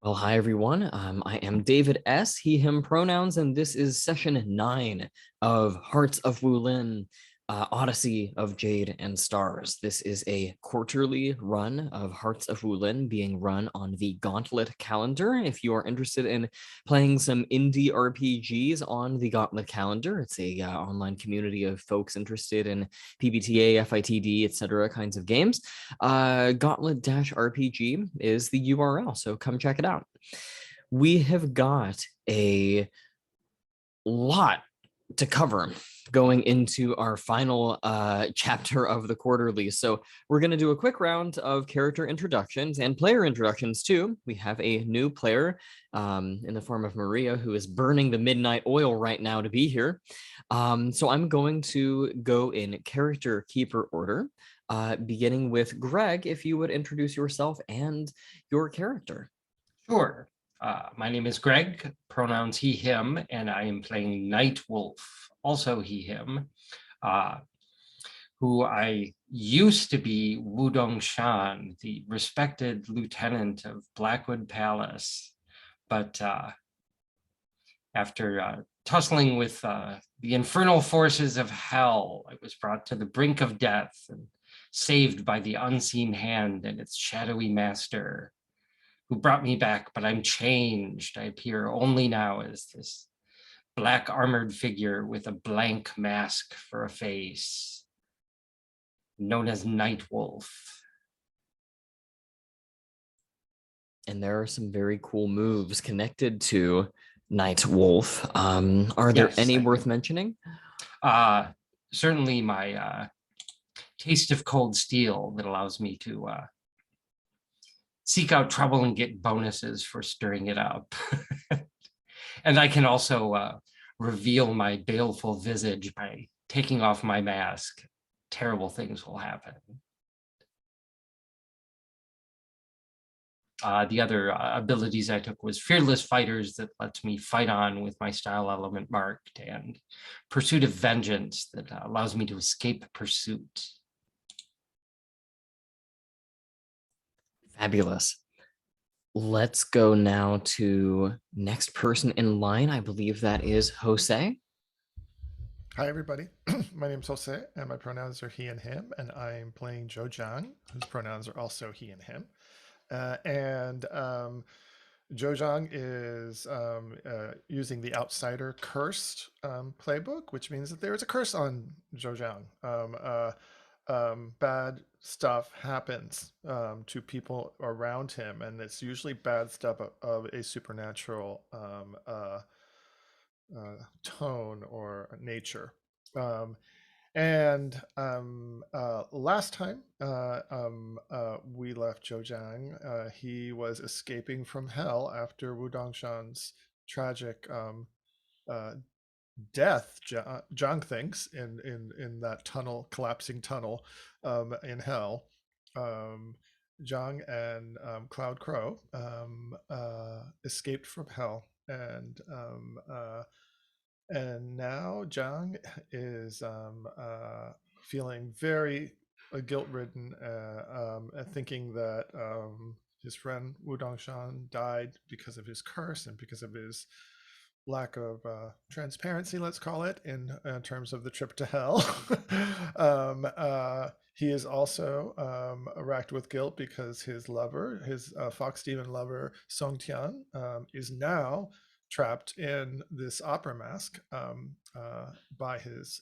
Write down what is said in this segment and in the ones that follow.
Well, hi everyone. I am David S. He, him pronouns, and this is session 9 of Hearts of Wulin, Odyssey of Jade and Stars. This is a quarterly run of Hearts of Wulin being run on the Gauntlet calendar. If you are interested in playing some indie RPGs on the Gauntlet calendar, it's a online community of folks interested in PBTA, FITD, etc. kinds of games. Gauntlet-RPG is the URL, so come check it out. We have got a lot to cover going into our final chapter of the quarterly. So we're going to do a quick round of character introductions and player introductions too. We have a new player in the form of Maria, who is burning the midnight oil right now to be here. So I'm going to go in character keeper order, beginning with Greg, if you would introduce yourself and your character. Sure. My name is Greg, pronouns he, him, and I am playing Night Wolf, also he, him, who I used to be Wudong Shan, the respected lieutenant of Blackwood Palace. But after tussling with the infernal forces of hell, I was brought to the brink of death and saved by the unseen hand and its shadowy master, who brought me back, but I'm changed. I appear only now as this black armored figure with a blank mask for a face, known as Night Wolf. And there are some very cool moves connected to Night Wolf. Are there any worth mentioning? Certainly my Taste of Cold Steel that allows me to seek out trouble and get bonuses for stirring it up. And I can also reveal my baleful visage by taking off my mask. Terrible things will happen. The other abilities I took was Fearless Fighters, that lets me fight on with my style element marked, and Pursuit of Vengeance that allows me to escape pursuit. Fabulous. Let's go now to next person in line. I believe that is Jose. Hi, everybody. My name is Jose, and my pronouns are he and him, and I am playing Zhou Jiang, whose pronouns are also he and him. Zhou Jiang is using the Outsider Cursed playbook, which means that there is a curse on Zhou Jiang. Bad stuff happens to people around him, and it's usually bad stuff of a supernatural tone or nature. Last time we left Zhou Jiang, he was escaping from hell after Wu Dongshan's tragic death. Jiang thinks in that tunnel, collapsing tunnel in hell. Jiang and Cloud Crow escaped from hell, and now Jiang is feeling very guilt-ridden, thinking that his friend Wu Dongshan died because of his curse and because of his lack of transparency, let's call it, in terms of the trip to hell. He is also racked with guilt because his lover, his fox demon lover, Song Tian, is now trapped in this opera mask by his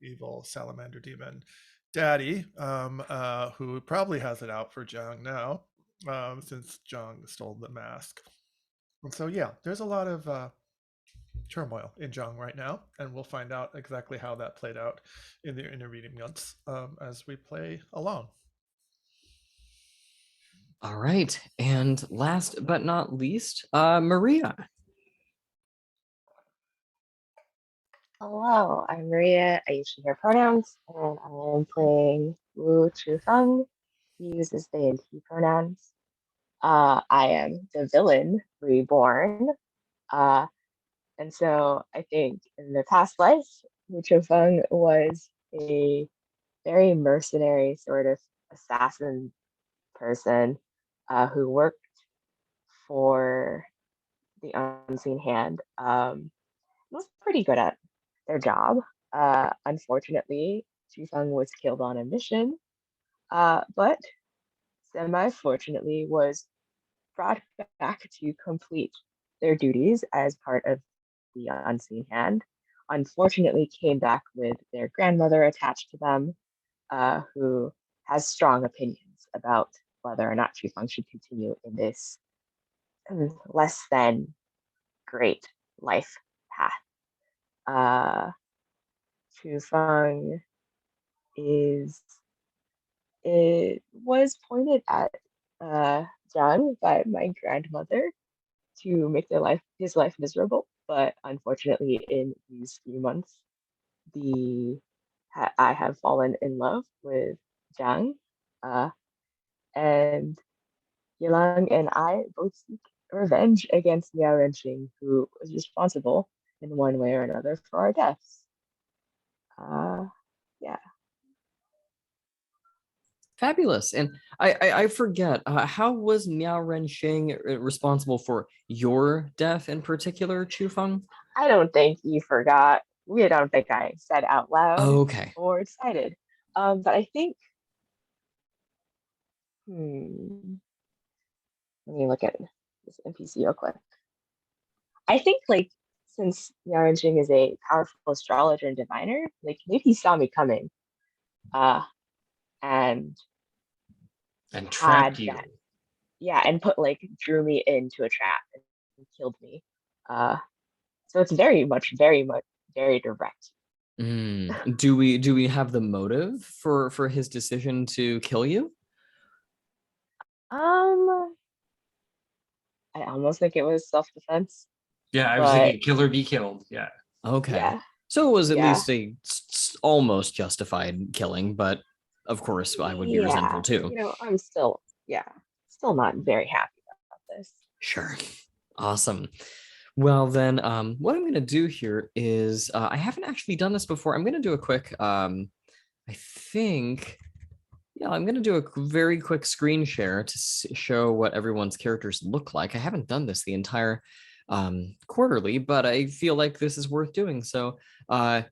evil salamander demon daddy, who probably has it out for Jiang now, since Jiang stole the mask. And so, yeah, there's a lot of turmoil in Jiang right now, and we'll find out exactly how that played out in the intervening months as we play along. All right, and last but not least, Maria. Hello, I'm Maria. I use she, her pronouns, and I am playing Wu Quifeng. He uses they and he pronouns. I am the villain reborn. And so I think in the past life, Wu Quifeng was a very mercenary sort of assassin person who worked for the unseen hand was pretty good at their job. Unfortunately, Quifeng was killed on a mission, but semi-fortunately was brought back to complete their duties as part of the unseen hand. Unfortunately, came back with their grandmother attached to them, who has strong opinions about whether or not Quifeng should continue in this less than great life path. Quifeng is it was pointed at Jiang by my grandmother to make his life miserable, but unfortunately, in these few months, I have fallen in love with Jiang, and Yelang and I both seek revenge against Miao Renxing, who was responsible in one way or another for our deaths. Yeah. Fabulous. And I forget, how was Miao Renxing responsible for your death in particular, Chufeng? I don't think you forgot. I don't think I said out loud Okay. or decided. But I think, let me look at this NPC real quick. I think, like, since Miao Renxing is a powerful astrologer and diviner, like, maybe he saw me coming, and trapped you. that, yeah, and drew me into a trap and killed me. So it's very much, very direct. Do we have the motive for his decision to kill you? I almost think it was self-defense. Yeah, I was thinking kill or be killed. Yeah. Okay. Yeah. So it was at least a almost justified killing, but of course I would be resentful too. I'm still not very happy about this. Sure. Awesome. Well, then, what I'm going to do here is I haven't actually done this before. I'm going to do a quick, I think, yeah, I'm going to do a very quick screen share to show what everyone's characters look like. I haven't done this the entire quarterly, but I feel like this is worth doing. So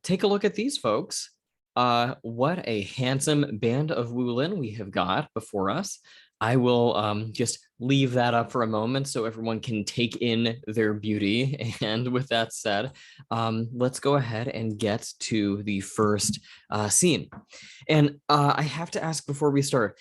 take a look at these folks. What a handsome band of Wulin we have got before us. I will just leave that up for a moment so everyone can take in their beauty. And with that said, let's go ahead and get to the first scene. And I have to ask before we start,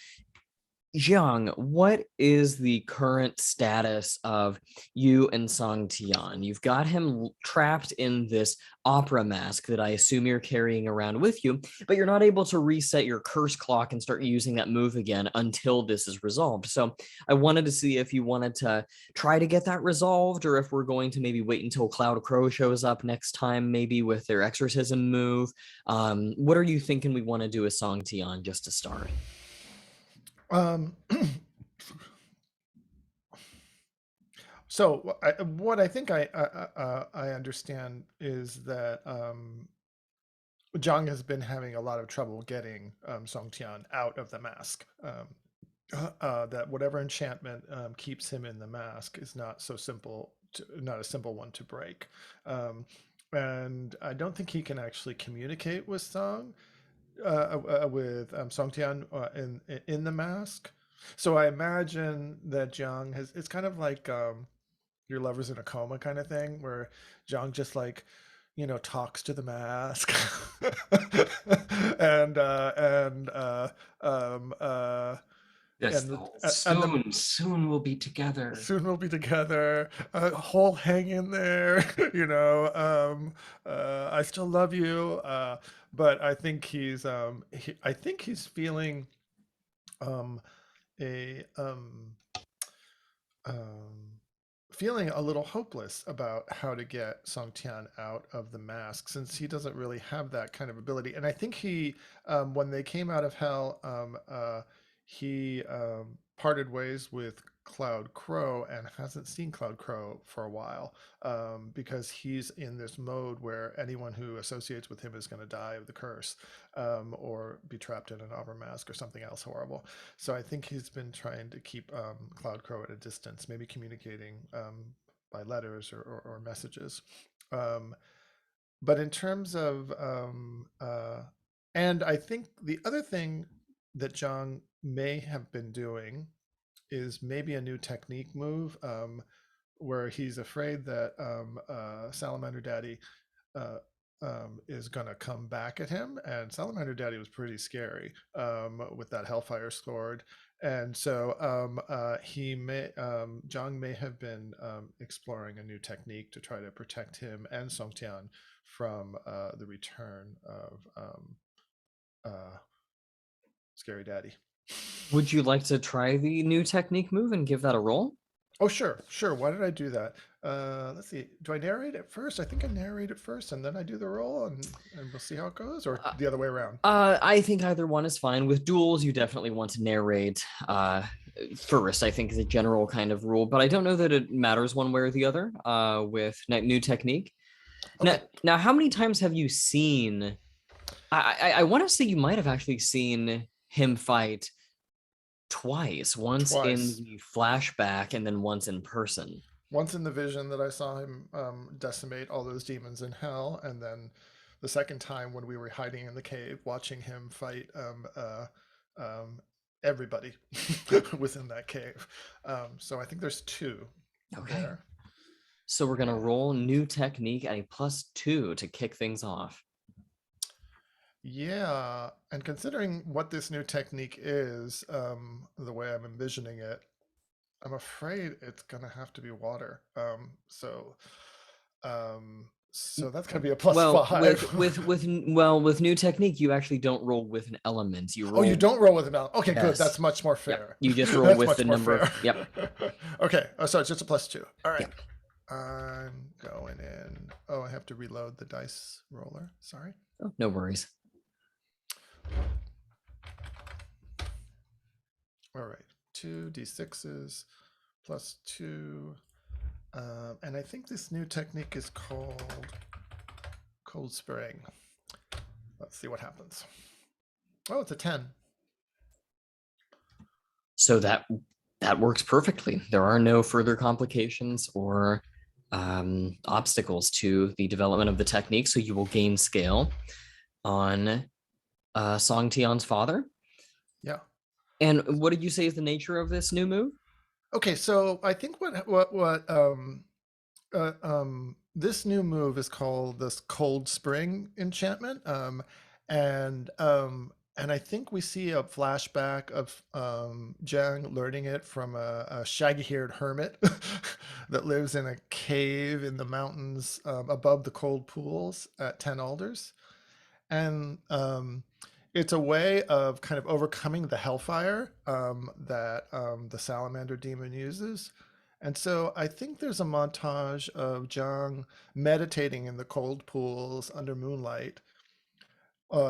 Jiang, what is the current status of you and Song Tian? You've got him trapped in this opera mask that I assume you're carrying around with you, but you're not able to reset your curse clock and start using that move again until this is resolved. So I wanted to see if you wanted to try to get that resolved, or if we're going to maybe wait until Cloud Crow shows up next time, maybe with their exorcism move. What are you thinking we want to do with Song Tian just to start? So what I think I understand is that Zhang has been having a lot of trouble getting Song Tian out of the mask. That whatever enchantment keeps him in the mask is not so simple, not a simple one to break. And I don't think he can actually communicate with Song Tian in the mask. So I imagine that Jiang has, it's kind of like your lover's in a coma kind of thing, where Jiang just talks to the mask and Yes, soon we'll be together. Soon we'll be together. Whole hang in there, I still love you, but I think he's feeling a feeling a little hopeless about how to get Song Tian out of the mask, since he doesn't really have that kind of ability. And I think he, when they came out of hell, he parted ways with Cloud Crow and hasn't seen Cloud Crow for a while, because he's in this mode where anyone who associates with him is going to die of the curse, or be trapped in an Auburn mask or something else horrible. So I think he's been trying to keep Cloud Crow at a distance, maybe communicating by letters or messages. But in terms of, and I think the other thing that Zhang may have been doing is maybe a new technique move, where he's afraid that Salamander Daddy is going to come back at him. And Salamander Daddy was pretty scary with that Hellfire Sword. And so Zhang may have been exploring a new technique to try to protect him and Songtian from the return of Scary Daddy. Would you like to try the new technique move and give that a roll? Oh, sure. Why did I do that? Let's see. Do I narrate it first? I think I narrate it first and then I do the roll, and we'll see how it goes, or the other way around. I think either one is fine. With duels, you definitely want to narrate first, I think, is a general kind of rule, but I don't know that it matters one way or the other with new technique. Okay. Now, how many times have you seen? I want to say you might have actually seen him fight twice. Once in the flashback and then once in person. Once in the vision that I saw him decimate all those demons in hell, and then the second time when we were hiding in the cave watching him fight everybody within that cave. So I think there's two. Okay. There. So we're gonna roll new technique at a +2 to kick things off. Yeah, and considering what this new technique is, the way I'm envisioning it, I'm afraid it's gonna have to be water. So that's gonna be a +5. With new technique, you actually don't roll with an element. You roll. Oh, you don't roll with an element. Okay, Yes. good. That's much more fair. Yep. You just roll with the number. Yep. Okay. Oh, so it's just a +2. All right. Yep. I'm going in. Oh, I have to reload the dice roller. Sorry. Oh, no worries. All right. 2d6s +2. And I think this new technique is called Cold Spraying. Let's see what happens. Oh, it's a 10. So that works perfectly. There are no further complications or obstacles to the development of the technique. So you will gain scale on Songtian's father. Yeah. And what did you say is the nature of this new move? Okay, so I think this new move is called this Cold Spring enchantment, and I think we see a flashback of Jiang learning it from a shaggy-haired hermit that lives in a cave in the mountains above the cold pools at 10 Alders, and it's a way of kind of overcoming the hellfire that the salamander demon uses. And so I think there's a montage of Jiang meditating in the cold pools under moonlight,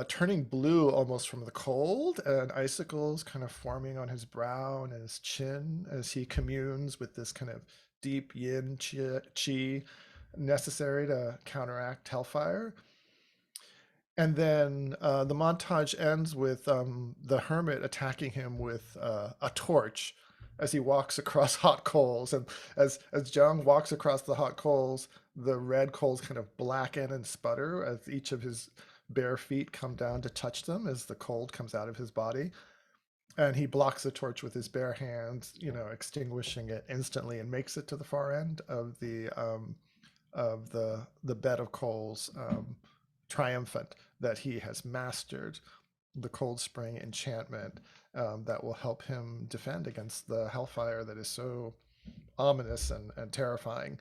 turning blue almost from the cold, and icicles kind of forming on his brow and his chin as he communes with this kind of deep yin chi necessary to counteract hellfire. And then the montage ends with the hermit attacking him with a torch as he walks across hot coals. And as Jiang walks across the hot coals, the red coals kind of blacken and sputter as each of his bare feet come down to touch them as the cold comes out of his body. And he blocks the torch with his bare hands, extinguishing it instantly, and makes it to the far end of the bed of coals, triumphant that he has mastered the Cold Spring enchantment that will help him defend against the hellfire that is so ominous and terrifying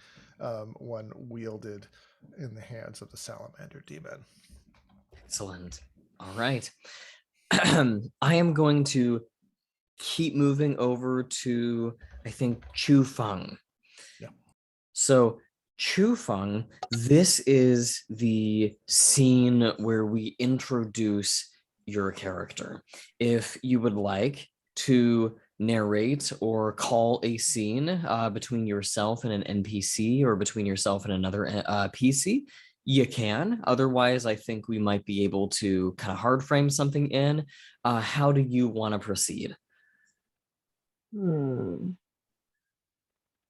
when wielded in the hands of the salamander demon. Excellent. All right. I am going to keep moving over to, I think, Quifeng. Yeah. So Quifeng, this is the scene where we introduce your character. If you would like to narrate or call a scene between yourself and an NPC or between yourself and another PC, you can. Otherwise, I think we might be able to kind of hard frame something in. How do you want to proceed?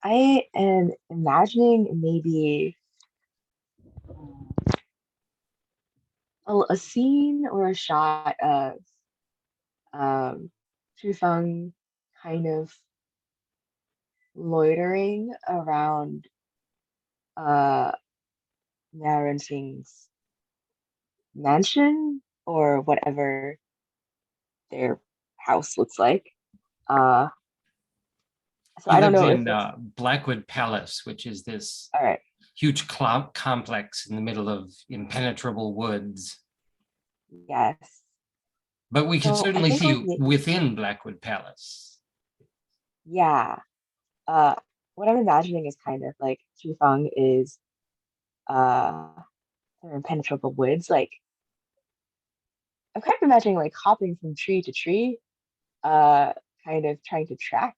I am imagining maybe a scene or a shot of Quifeng kind of loitering around Miao Renxing's mansion or whatever their house looks like. So He I don't lives know if in it's Blackwood Palace, which is this all right. huge complex in the middle of impenetrable woods. Yes. But we could So I certainly think like see within Blackwood Palace. yeah. What I'm imagining is kind of like Qifeng is they're impenetrable woods. Like I'm kind of imagining like hopping from tree to tree, kind of trying to track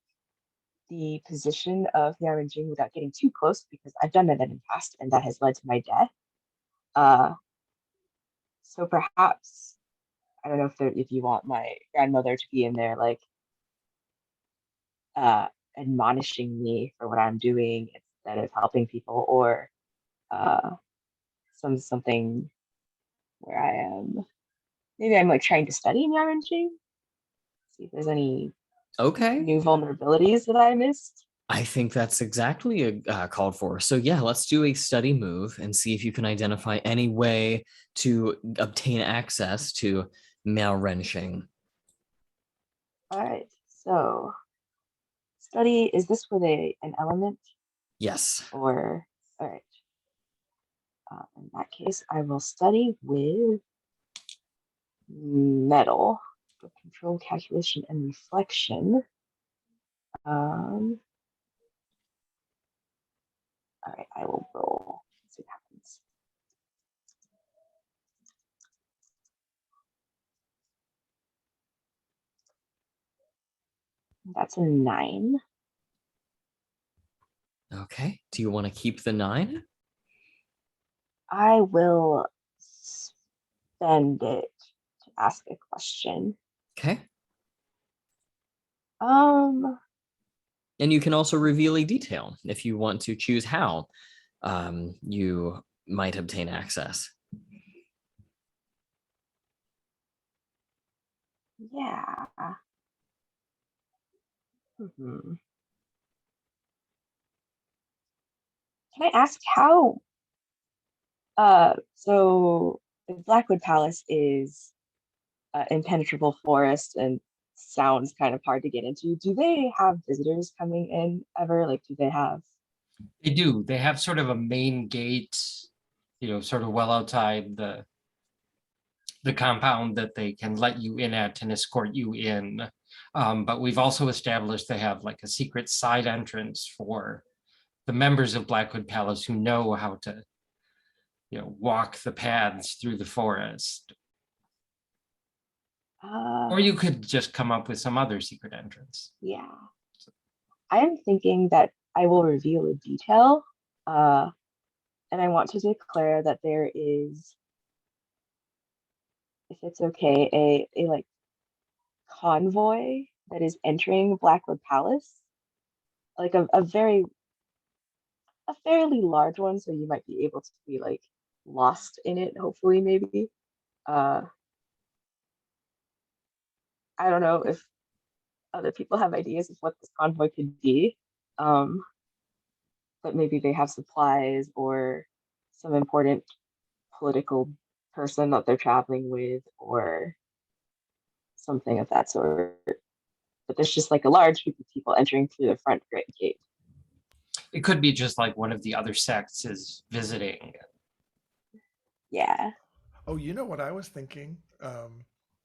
the position of Miao Renxing without getting too close because I've done that in the past and that has led to my death. So perhaps I don't know if you want my grandmother to be in there, like admonishing me for what I'm doing instead of helping people, or uh, something where I am maybe I'm like trying to study Miao Renxing, see if there's any Okay. new vulnerabilities that I missed. I think that's exactly called for. So yeah, let's do a study move and see if you can identify any way to obtain access to Miao Renxing. All right, so study, is this with an element Yes. or all right? In that case, I will study with metal for control, calculation, and reflection. All right, I will roll. Let's see what happens. That's a 9. Okay. Do you want to keep the 9? I will spend it to ask a question. Okay. Um, And you can also reveal a detail if you want to choose how you might obtain access. yeah. Can I ask how? So the Blackwood Palace is impenetrable forest and sounds kind of hard to get into. Do they have visitors coming in ever? Like, do they have? They do. They have sort of a main gate, sort of well outside the compound that they can let you in at and escort you in. But we've also established they have like a secret side entrance for the members of Blackwood Palace who know how to, walk the paths through the forest. Or you could just come up with some other secret entrance. Yeah. I am thinking that I will reveal a detail, and I want to declare that there is, if it's okay, a like convoy that is entering Blackwood Palace, like a fairly large one, so you might be able to be like lost in it, hopefully, maybe. I don't know if other people have ideas of what this convoy could be. But maybe they have supplies or some important political person that they're traveling with or something of that sort. But there's just like a large group of people entering through the front great gate. It could be just like one of the other sects is visiting. Yeah. Oh, you know what I was thinking?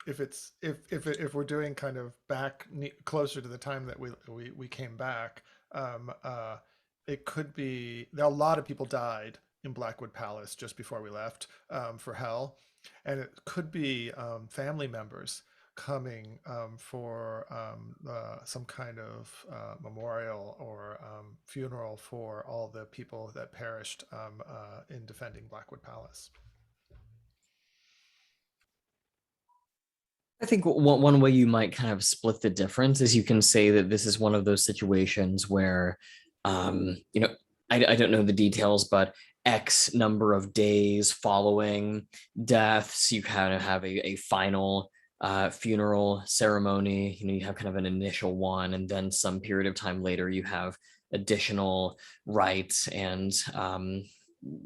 If we're doing kind of back closer to the time that we came back, it could be there. A lot of people died in Blackwood Palace just before we left for Hell, and it could be family members coming for some kind of memorial or funeral for all the people that perished in defending Blackwood Palace. I think one way you might kind of split the difference is you can say that this is one of those situations where, you know, I don't know the details, but X number of days following deaths, you kind of have a final funeral ceremony. You know, you have kind of an initial one, and then some period of time later, you have additional rites and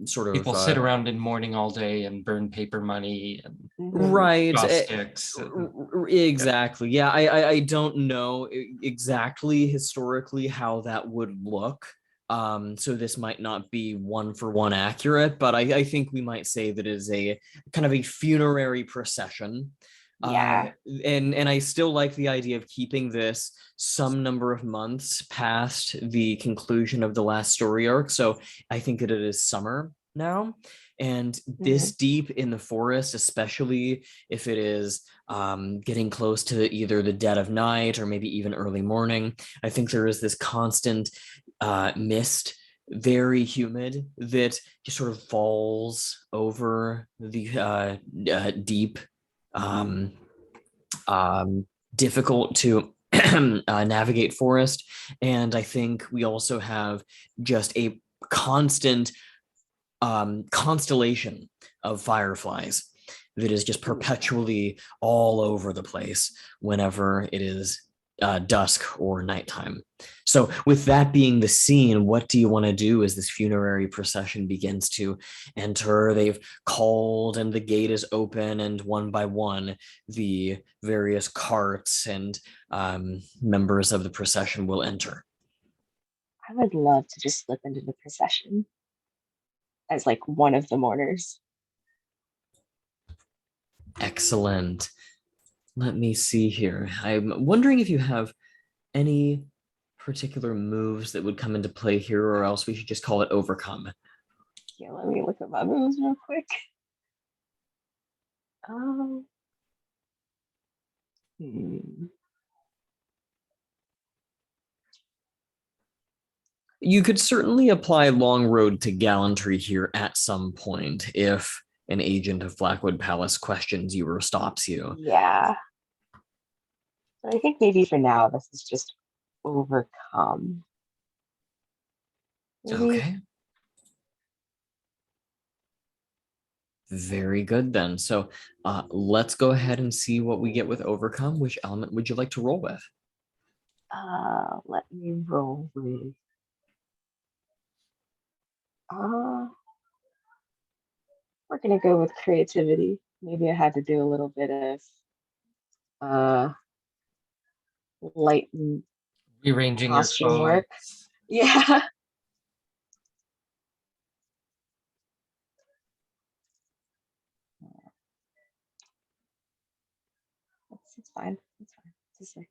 sort of People sit around in mourning all day and burn paper money and right sticks. exactly. Yeah, I don't know exactly historically how that would look. So this might not be one for one accurate, but I think we might say that it is a kind of a funerary procession. Yeah. And I still like the idea of keeping this some number of months past the conclusion of the last story arc. So I think that it is summer now, and this deep in the forest, especially if it is getting close to either the dead of night or maybe even early morning, I think there is this constant mist, very humid, that just sort of falls over the deep, difficult to navigate forest. And I think we also have just a constant constellation of fireflies that is just perpetually all over the place whenever it is dusk or nighttime. So with that being the scene, what do you want to do as this funerary procession begins to enter? They've called and the gate is open, and one by one, the various carts and members of the procession will enter. I would love to just slip into the procession as like one of the mourners. Excellent. Let me see here. I'm wondering if you have any particular moves that would come into play here, or else we should just call it overcome. Yeah, let me look at my moves real quick. You could certainly apply Long Road to Gallantry here at some point if an agent of Blackwood Palace questions you or stops you. Yeah. So I think maybe for now, this is just overcome. Maybe. Okay. Very good then. So let's go ahead and see what we get with overcome. Which element would you like to roll with? Let me roll with. We're gonna go with creativity. Maybe I had to do a little bit of light and Rearranging your costume work. clothes. Yeah. It's fine. It's fine. It's a 6.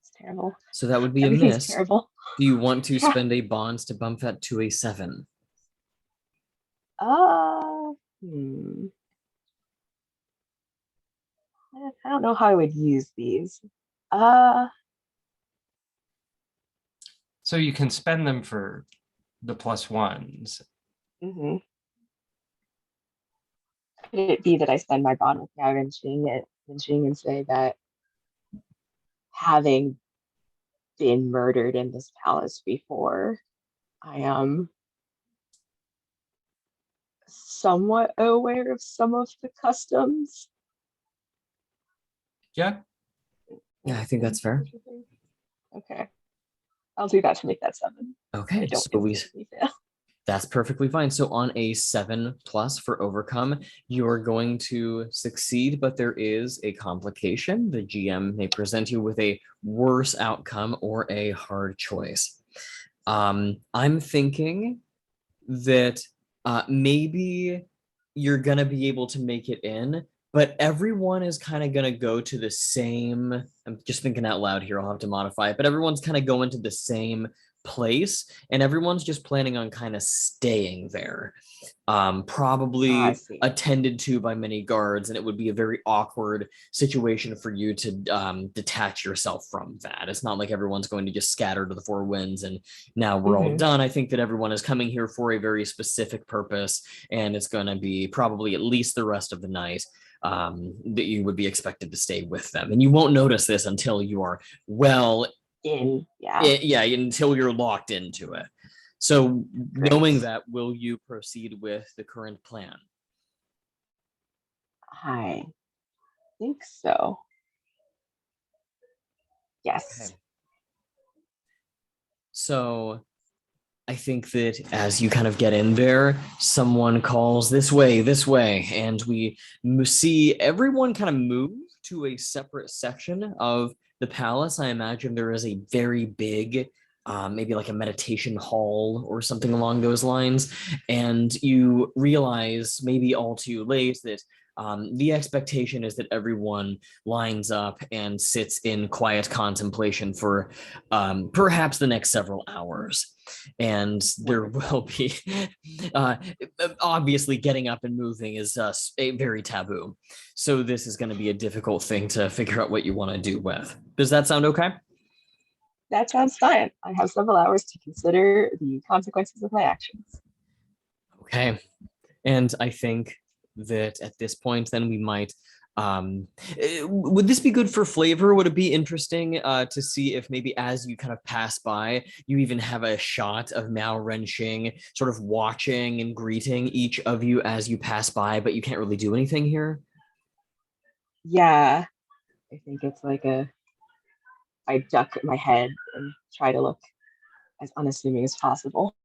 It's terrible. So that would be a Everything's miss. terrible. Do you want to spend a bonds to bump that to a 7? I don't know how I would use these. Uh, So you can spend them for the +1s. Could it be that I spend my bond with Miao Renxing and say that having been murdered in this palace before, I am somewhat aware of some of the customs? Yeah. Yeah, I think that's fair. Okay. I'll do that to make that 7. Okay, Don't so instantly fail. that's perfectly fine. So on a 7+ for overcome, you're going to succeed, but there is a complication. The GM may present you with a worse outcome or a hard choice. I'm thinking that maybe you're going to be able to make it in, but everyone is kind of going to go to the same, I'm just thinking out loud here, I'll have to modify it, but everyone's kind of going to the same place, and everyone's just planning on kind of staying there. I Probably see. attended to by many guards, and it would be a very awkward situation for you to detach yourself from that. It's not like everyone's going to just scatter to the four winds and now we're all done. I think that everyone is coming here for a very specific purpose, and it's going to be probably at least the rest of the night that you would be expected to stay with them. And you won't notice this until you are well until you're locked into it. So knowing that, will you proceed with the current plan? I think so. Yes. Okay. So I think that as you kind of get in there, someone calls this way, and we see everyone kind of move to a separate section of the palace. I imagine there is a very big, maybe like a meditation hall or something along those lines. And you realize, maybe all too late, that the expectation is that everyone lines up and sits in quiet contemplation for perhaps the next several hours. And there will be, obviously getting up and moving is a very taboo. So this is going to be a difficult thing to figure out what you want to do with. Does that sound okay? That sounds fine. I have several hours to consider the consequences of my actions. Okay. And I think that at this point, then we might, would this be good for flavor? Would it be interesting to see if maybe as you kind of pass by, you even have a shot of Miao Renxing sort of watching and greeting each of you as you pass by, but you can't really do anything here? Yeah, I think it's like I duck my head and try to look as unassuming as possible.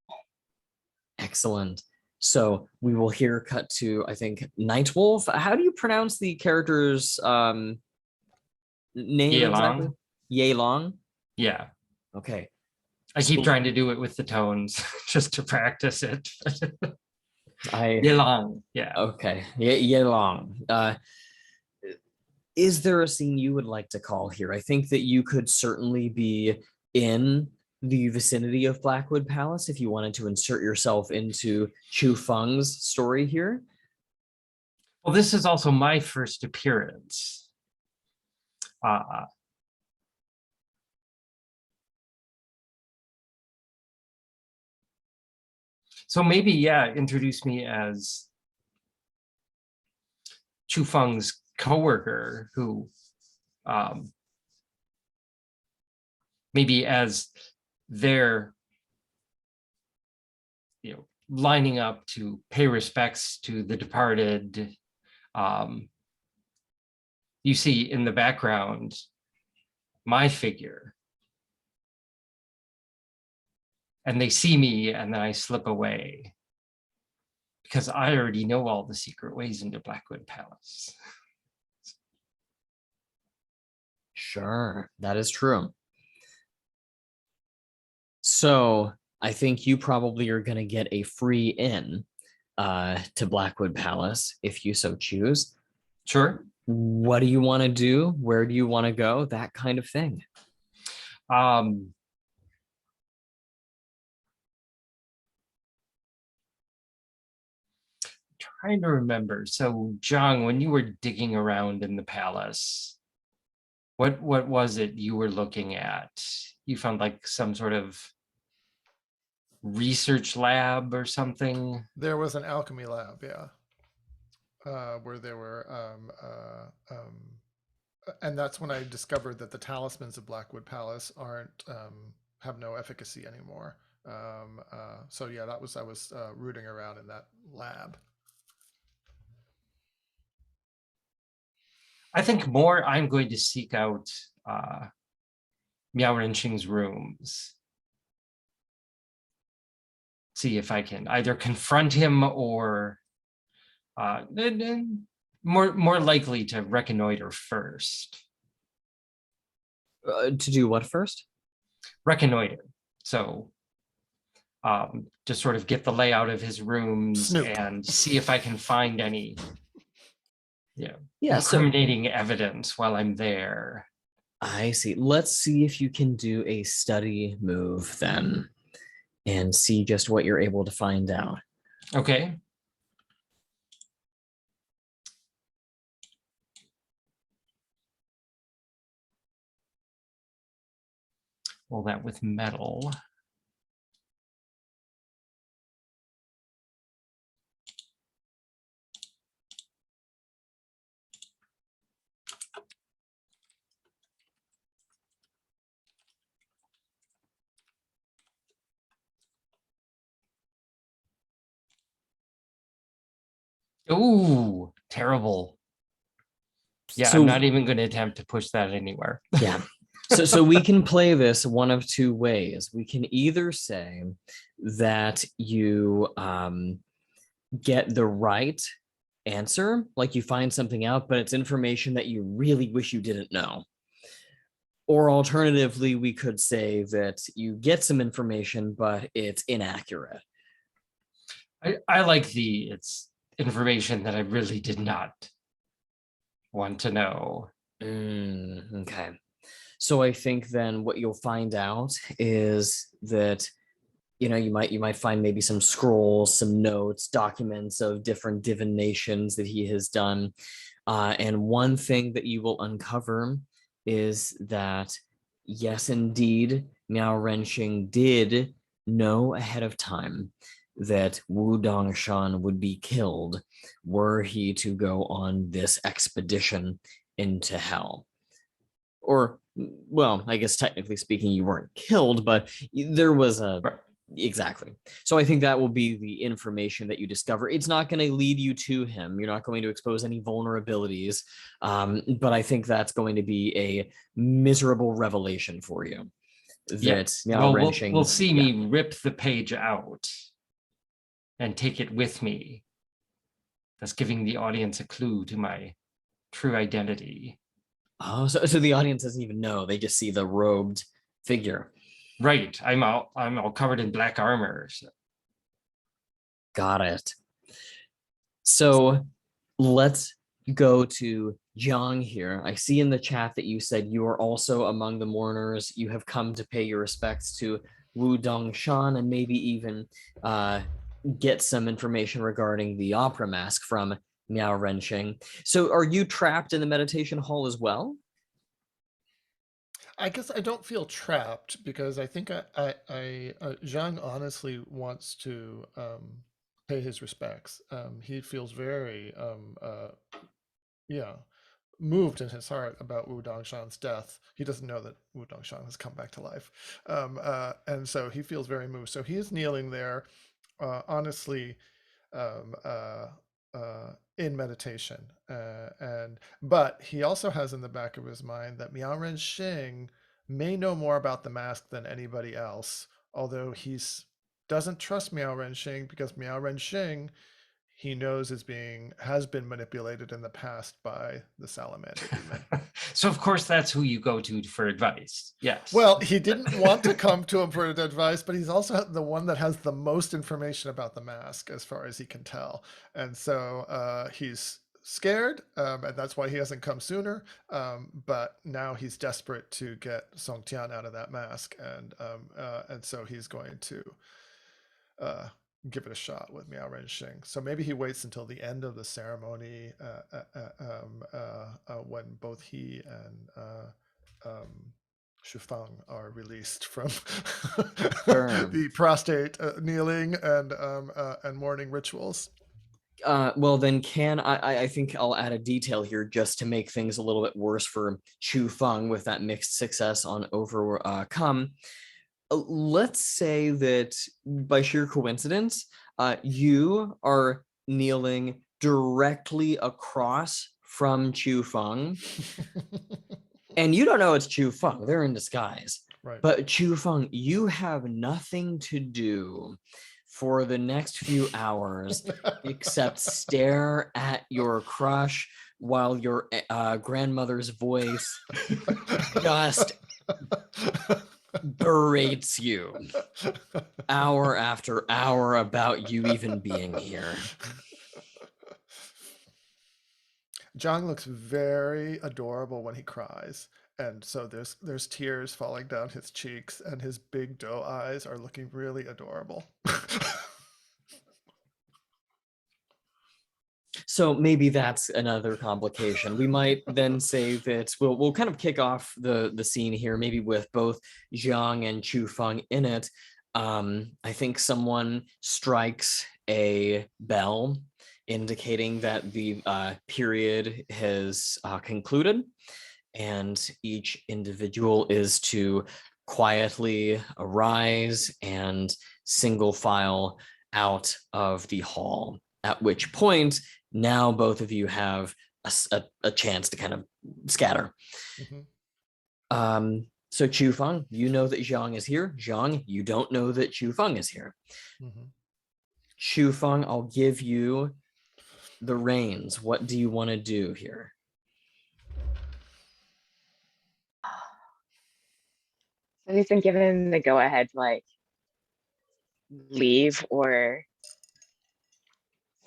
Excellent. So we will here cut to, I think, Nightwolf. How do you pronounce the character's name exactly? Yelang? Yeah. Okay. I keep trying to do it with the tones just to practice it. Yelang. Yeah. Okay. Yelang. Is there a scene you would like to call here? I think that you could certainly be in the vicinity of Blackwood Palace if you wanted to insert yourself into Quifeng's story here. Well, this is also my first appearance. So maybe, yeah, introduce me as Quifeng's coworker who maybe as they're lining up to pay respects to the departed, you see in the background my figure, and they see me, and then I slip away because I already know all the secret ways into Blackwood Palace. Sure, that is true. So I think you probably are going to get a free in to Blackwood Palace if you so choose. Sure. What do you want to do? Where do you want to go? That kind of thing. Trying to remember. So, Zhang, when you were digging around in the palace, what was it you were looking at? You found like some sort of research lab or something? There was an alchemy lab, yeah, where there were, and that's when I discovered that the talismans of Blackwood Palace aren't have no efficacy anymore. So yeah, I was rooting around in that lab. I think more I'm going to seek out Miao Renxing's rooms. See if I can either confront him or more likely to reconnoiter first. To do what first? Reconnoiter. So to sort of get the layout of his rooms and see if I can find any incriminating evidence while I'm there. I see. Let's see if you can do a study move then and see just what you're able to find out. Okay. Roll that with metal. Ooh, terrible. Yeah, I'm So not even going to attempt to push that anywhere. yeah. So we can play this one of two ways. We can either say that you get the right answer, like you find something out, but it's information that you really wish you didn't know. Or alternatively, we could say that you get some information, but it's inaccurate. I like it's information that I really did not want to know. Okay. So I think then what you'll find out is that you might find maybe some scrolls, some notes, documents of different divinations that he has done. And one thing that you will uncover is that, yes, indeed, Miao Renxing did know ahead of time that Wu Dongshan would be killed were he to go on this expedition into hell. Or, well, I guess technically speaking, you weren't killed, but there was a exactly. So I think that will be the information that you discover. It's not going to lead you to him. You're not going to expose any vulnerabilities. But I think that's going to be a miserable revelation for you. That well, we'll see me rip the page out and take it with me. Thus giving the audience a clue to my true identity. Oh, so the audience doesn't even know. They just see the robed figure. Right. I'm all covered in black armor. So. Got it. So let's go to Jiang here. I see in the chat that you said you are also among the mourners. You have come to pay your respects to Wu Dongshan and maybe even get some information regarding the opera mask from Miao Renxing. So are you trapped in the meditation hall as well? I guess I don't feel trapped because I think Zhang honestly wants to pay his respects. He feels very moved in his heart about Wu Dongshan's death. He doesn't know that Wu Dongshan has come back to life, and so he feels very moved. So he is kneeling there, honestly, um, in meditation, but he also has in the back of his mind that Miao Renxing may know more about the mask than anybody else, although doesn't trust Miao Renxing because Miao Renxing he knows has been manipulated in the past by the salamander demon. So of course that's who you go to for advice. Yes. Well, he didn't want to come to him for advice, but he's also the one that has the most information about the mask as far as he can tell. And so he's scared, and that's why he hasn't come sooner. But now he's desperate to get Song Tian out of that mask, and so he's going to give it a shot with Miao Renxing. So maybe he waits until the end of the ceremony when both he and Shufang are released from the prostate kneeling and mourning rituals. Well, then I think I'll add a detail here just to make things a little bit worse for Chu Feng with that mixed success on overcome. Let's say that by sheer coincidence, you are kneeling directly across from Chu Feng, and you don't know it's Chu Feng. They're in disguise. Right. But Chu Feng, you have nothing to do for the next few hours except stare at your crush while your grandmother's voice just berates you hour after hour about you even being here. Zhang looks very adorable when he cries, And so there's tears falling down his cheeks, and his big doe eyes are looking really adorable. So maybe that's another complication. We might then say that we'll kind of kick off the scene here, maybe with both Jiang and Quifeng in it. I think someone strikes a bell indicating that the period has concluded, and each individual is to quietly arise and single file out of the hall, at which point now both of you have a chance to kind of scatter. Mhm. So Quifeng, you know that Jiang is here. Jiang, you don't know that Quifeng is here. Mhm. Quifeng, I'll give you the reins. What do you want to do here? So he's been given the go ahead to like leave or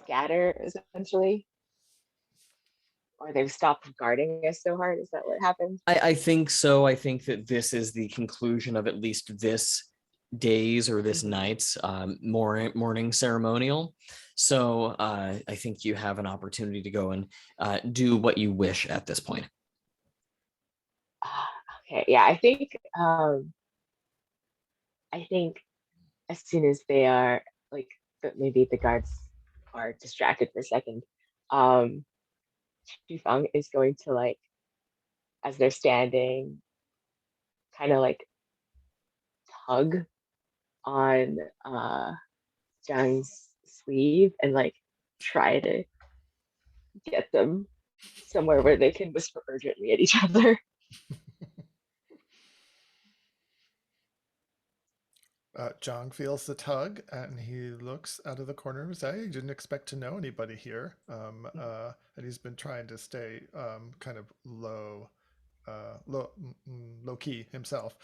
scatter essentially. Or they've stopped guarding us so hard. Is that what happened? I think so. I think that this is the conclusion of at least this day's or this night's morning ceremonial. So I think you have an opportunity to go and do what you wish at this point. Okay, yeah, I think as soon as they are like maybe the guards are distracted for a second, Fang is going to like as they're standing, kind of like tug on Zhang's sleeve and like try to get them somewhere where they can whisper urgently at each other. Zhang feels the tug, and he looks out of the corner of his eye. He didn't expect to know anybody here, and he's been trying to stay kind of low key himself,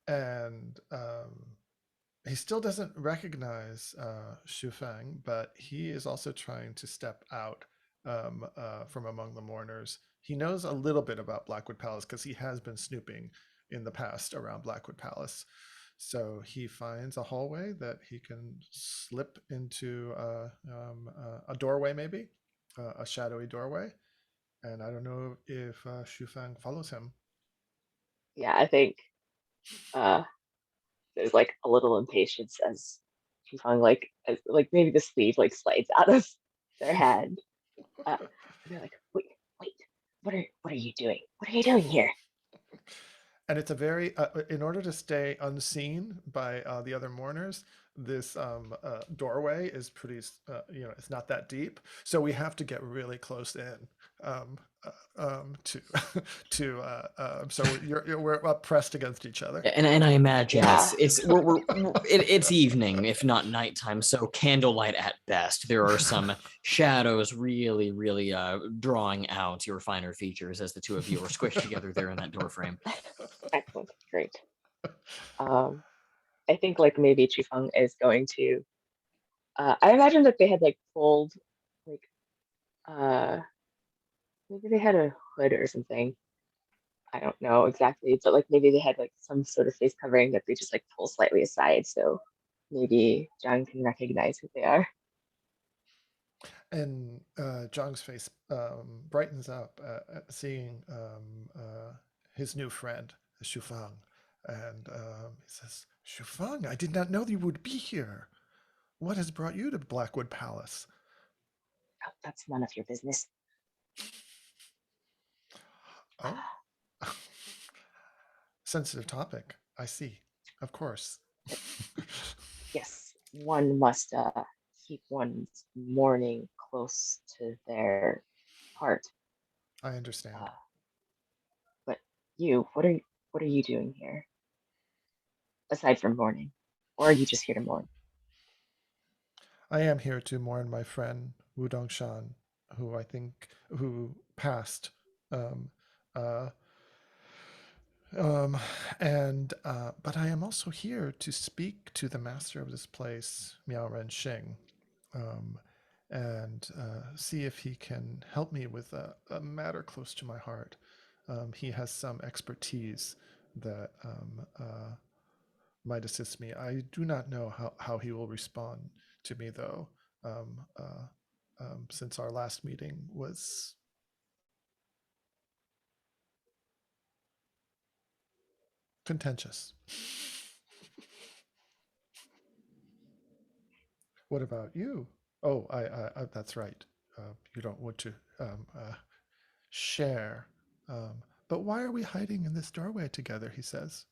and he still doesn't recognize Xu Fang, but he is also trying to step out from among the mourners. He knows a little bit about Blackwood Palace because he has been snooping in the past around Blackwood Palace. So he finds a hallway that he can slip into a doorway, maybe a shadowy doorway. And I don't know if Xu Fang follows him. Yeah, I think there's like a little impatience as Fang like maybe the sleeve like slides out of their hand. And they're like, wait, what are you doing? What are you doing here? And it's a very in order to stay unseen by the other mourners, this doorway is pretty it's not that deep, so we have to get really close in to so we're up pressed against each other. And I imagine Yeah. it's evening, if not nighttime, so candlelight at best. There are some shadows really drawing out your finer features as the two of you are squished together there in that door frame. Excellent, great. I think like maybe Chifeng is going to. I imagine that they had like pulled like maybe they had a hood or something. I don't know exactly, but like maybe they had like some sort of face covering that they just like pull slightly aside, so maybe John can recognize who they are. And Zhang's face brightens up at seeing his new friend, Xu Fang. And he says, Xu Fang, I did not know that you would be here. What has brought you to Blackwood Palace? Oh, that's none of your business. Oh, sensitive topic. I see. Of course. Yes, one must keep one's mourning close to their heart. I understand. But you, what are you doing here? Aside from mourning, or are you just here to mourn? I am here to mourn my friend Wu Dongshan, who passed. Um, uh, but I am also here to speak to the master of this place, Miao Renxing, um, and see if he can help me with a matter close to my heart. he has some expertise that might assist me. I do not know how he will respond to me, though, since our last meeting was contentious. What about you? Oh, that's right. You don't want to share. But why are we hiding in this doorway together? He says.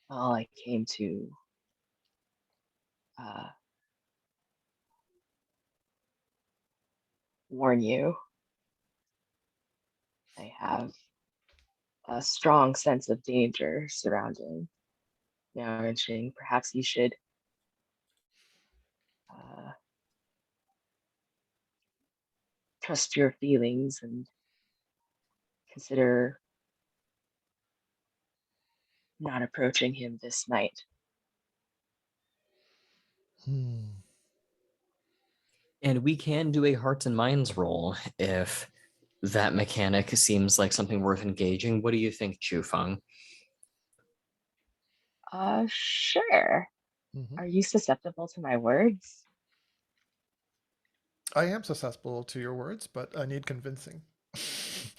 Well, I came to warn you. I have a strong sense of danger surrounding Miao Renxing. Perhaps you should trust your feelings and consider not approaching him this night. And we can do a hearts and minds roll if that mechanic seems like something worth engaging. What do you think, Quifeng? Sure. Mhm. Are you susceptible to my words? I am susceptible to your words, but I need convincing.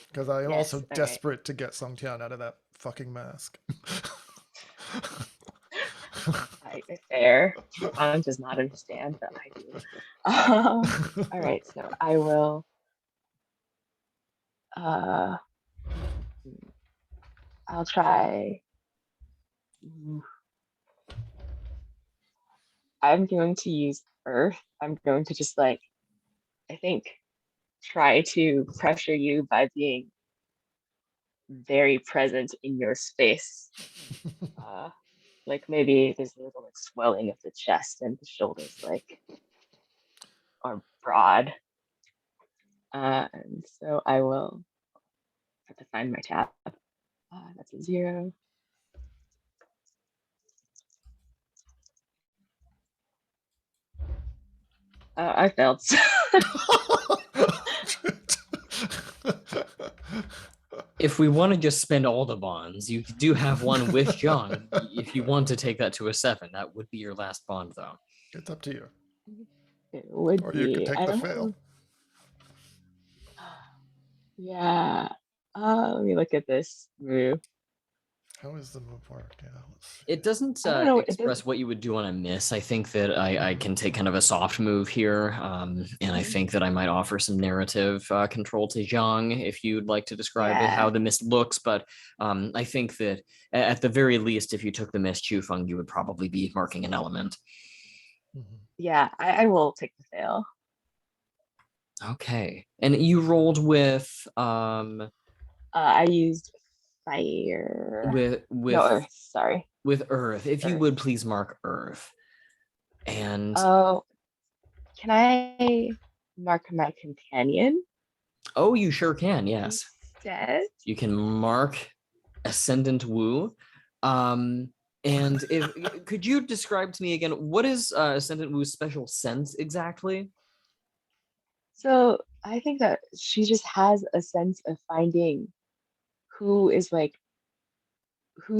Because I am Yes, also all right. desperate to get Song Tian out of that fucking mask. Fair. Quifeng does not understand, but I do. All right, so I will. I'll try. I'm going to use Earth. I'm going to just I think, try to pressure you by being very present in your space. Like maybe there's a little swelling of the chest and the shoulders are broad. And so I will have to find my tab. That's a 0. I failed. If we want to just spend all the bonds, you do have one with Jiang. If you want to take that to a 7, that would be your last bond, though. It's up to you. It would Or be. you could take I the don't fail. know. Yeah. Let me look at this move. How does the move work? Yeah, let's see. It doesn't I don't know. express what you would do on a miss. I think that I can take kind of a soft move here. And I think that I might offer some narrative control to Zhang if you'd like to describe it, how the miss looks. But I think that at the very least, if you took the miss Quifeng, you would probably be marking an element. Yeah, I will take the fail. Okay. And you rolled with I used fire. with No, Earth, sorry. With Earth. If you Earth. would please mark Earth. And Oh, can I mark my companion? Oh, you sure can, yes. Instead? You can mark Ascendant Wu. And if could you describe to me again, what is Ascendant Wu's special sense exactly? So I think that she just has a sense of finding who's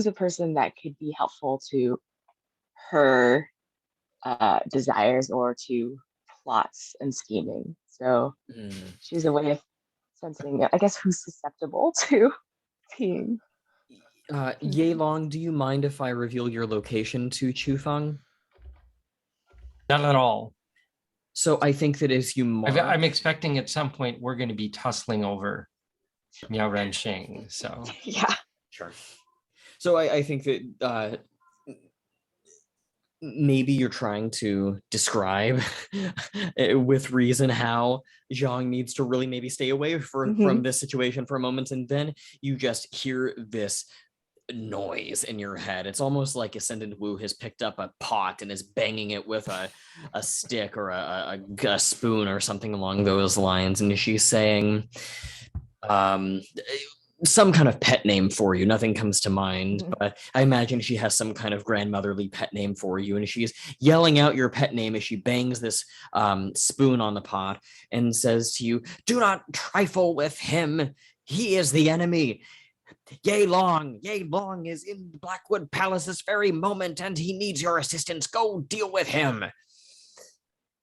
a person that could be helpful to her desires or to plots and scheming. So she's a way of sensing, I guess, who's susceptible to being. Yelang, do you mind if I reveal your location to Quifeng? Not at all. So I think that as you mark, I'm expecting at some point we're going to be tussling over Miao Renxing. So yeah, sure. So I think that maybe you're trying to describe with reason how Zhang needs to really maybe stay away from this situation for a moment, and then you just hear this noise in your head. It's almost like Ascendant Wu has picked up a pot and is banging it with a stick or a spoon or something along those lines, and she's saying, some kind of pet name for you. Nothing comes to mind, Mhm. but I imagine she has some kind of grandmotherly pet name for you, and she's yelling out your pet name as she bangs this spoon on the pot and says to you, "Do not trifle with him. He is the enemy. Yelang is in Blackwood Palace this very moment, and he needs your assistance. Go deal with him."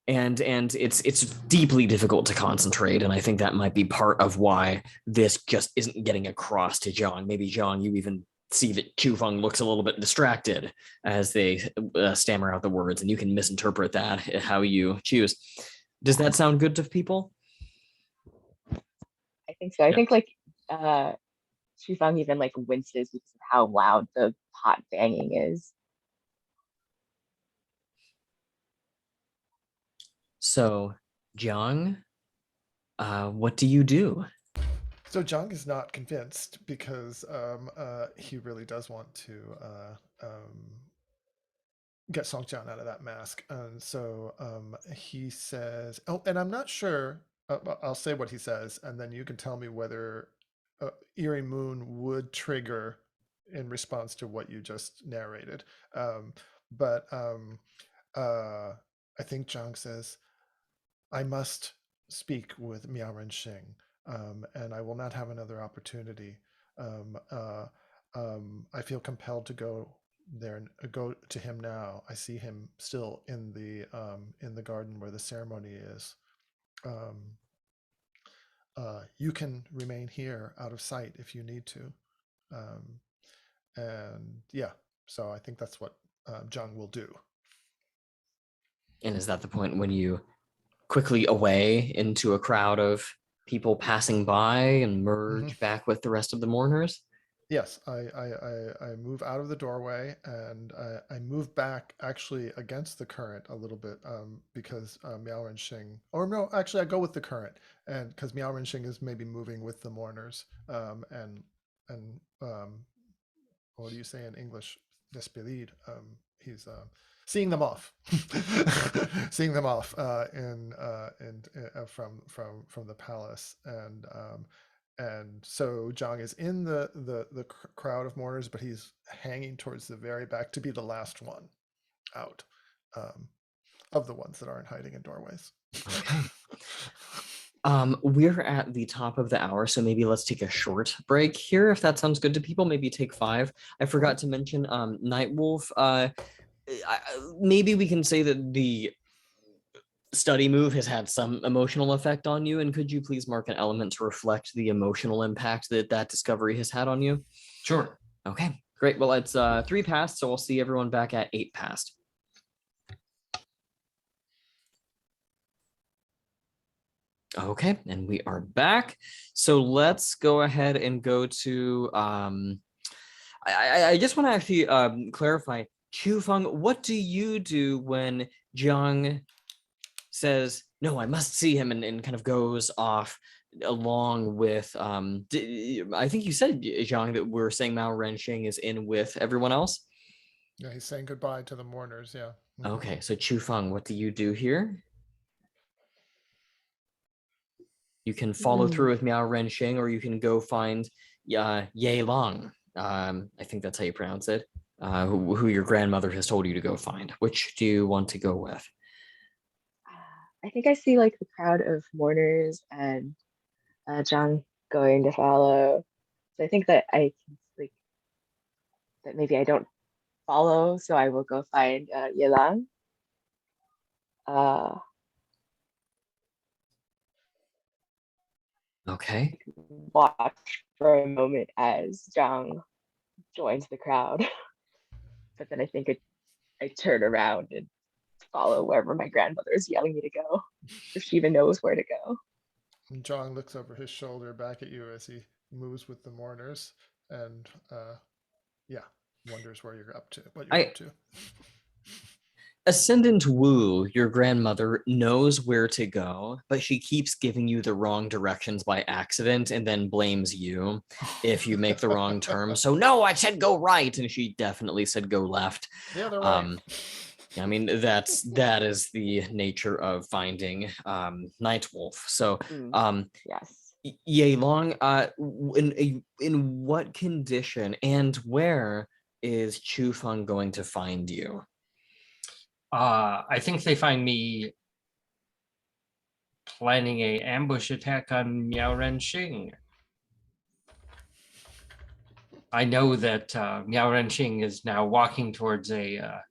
And it's deeply difficult to concentrate, and I think that might be part of why this just isn't getting across to Jiang. Maybe Jiang, you even see that Quifeng looks a little bit distracted as they stammer out the words, and you can misinterpret that how you choose. Does that sound good to people? I think so. I Yeah. think like Shufang even like winces because of how loud the pot banging is. So, Jiang, what do you do? So Zhang is not convinced because he really does want to get Song Jiang out of that mask. And so he says, oh, and I'm not sure, I'll say what he says, and then you can tell me whether Eerie Moon would trigger in response to what you just narrated. But I think Zhang says, I must speak with Miao Renxing, and I will not have another opportunity. Um, uh, I feel compelled to go there and go to him now. I see him still in the garden where the ceremony is. Um, you can remain here out of sight if you need to. Um, and yeah, so I think that's what Zhang will do. And is that the point when you quickly away into a crowd of people passing by and merge back with the rest of the mourners? Yes, I move out of the doorway and I move back actually against the current a little bit because Miao Renxing, or no, actually I go with the current, and because Miao Renxing is maybe moving with the mourners and what do you say in English? Despedid. He's seeing them off, seeing them off from the palace, and so Zhang is in the crowd of mourners, but he's hanging towards the very back to be the last one out of the ones that aren't hiding in doorways. Okay. We're at the top of the hour, so maybe let's take a short break here, if that sounds good to people. Maybe take 5. I forgot to mention Nightwolf. Maybe we can say that the study move has had some emotional effect on you, and could you please mark an element to reflect the emotional impact that that discovery has had on you? Sure. Okay, great. Well, it's 3 past, so we'll see everyone back at 8 past. Okay, and we are back. So let's go ahead and go to I just want to actually clarify, Quifeng, what do you do when Jiang says, "No, I must see him," and kind of goes off along with I think you said, Jiang, that we're saying Miao Renxing is in with everyone else? Yeah, he's saying goodbye to the mourners. Yeah. Okay, so Quifeng, what do you do here? You can follow through with Miao Renxing, or you can go find Yelang. I think that's how you pronounce it. Who your grandmother has told you to go find. Which do you want to go with? I think I see like the crowd of mourners and Zhang going to follow. So I think that I can like that maybe I don't follow, so I will go find Yelang. Okay. Watch for a moment as Zhang joins the crowd, but then I think I turn around and follow wherever my grandmother is yelling me to go, if she even knows where to go. And Zhang looks over his shoulder back at you as he moves with the mourners, and yeah, wonders where you're up to, what you're up to. Ascendant Wu, your grandmother, knows where to go, but she keeps giving you the wrong directions by accident and then blames you if you make the wrong turn. So, no, I said go right, and she definitely said go left. Yeah, they're right. I mean, that is the nature of finding Nightwolf. So, Yes. Yelang, in what condition and where is Quifeng going to find you? I think they find me planning a ambush attack on Miao Renxing. I know that Miao Renxing is now walking towards a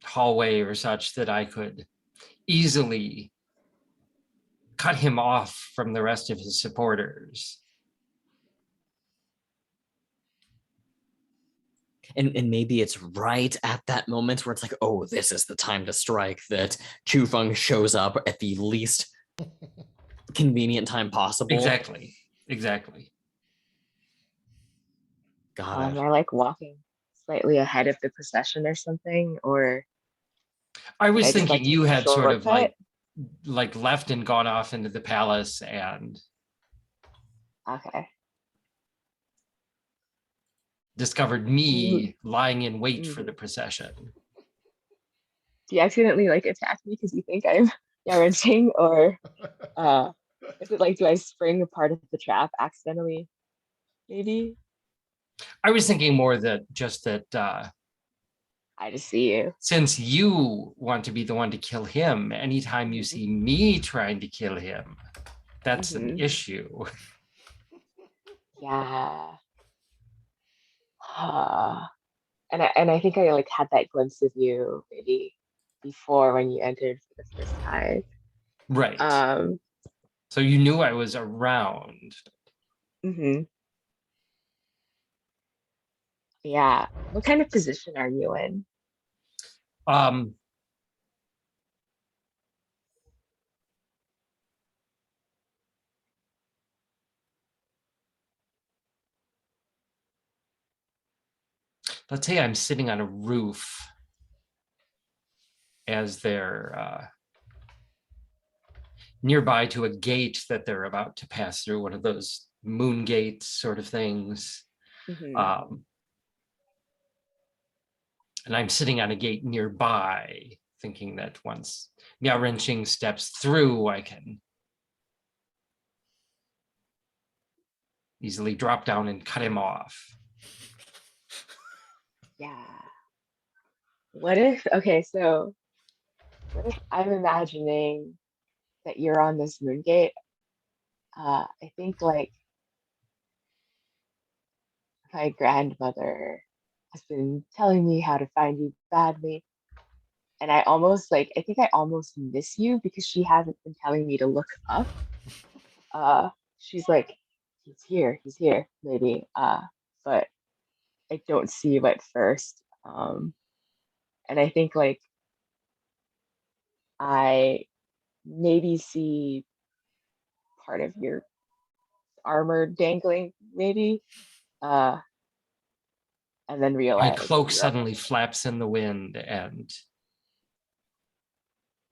hallway or such that I could easily cut him off from the rest of his supporters. And maybe it's right at that moment where it's like, oh, this is the time to strike, that Quifeng shows up at the least convenient time possible. Exactly. Got it. Am I like walking slightly ahead of the procession or something? Or I was I just, thinking like, you take a had sort of shortcut? like left and gone off into the palace and Okay. discovered Do you, me lying in wait for the mhm. procession. Do you accidentally like attack me because you think I'm Yarenting, or is it like, do I spring a part of the trap accidentally? Maybe I was thinking more that I just see you. since you want to be the one to kill him, anytime you see me trying to kill him, that's an Mhm. issue. Yeah. And I think I like had that glimpse of you maybe before when you entered for the first time. Right. Um, So you knew I was around. mhm. Yeah. What kind of position are you in? Um, let's say I'm sitting on a roof as they're nearby to a gate that they're about to pass through, one of those moon gates sort of things. Mhm. And I'm sitting on a gate nearby, thinking that once Miao Renxing steps through, I can easily drop down and cut him off. Yeah. So what if I'm imagining that you're on this moon gate? I think like my grandmother has been telling me how to find you badly. And I think I almost miss you because she hasn't been telling me to look up. She's like, he's here, maybe. But I don't see you at first. And I think like I maybe see part of your armor dangling, maybe. Uh, and then My realize cloak you're up. suddenly flaps in the wind, and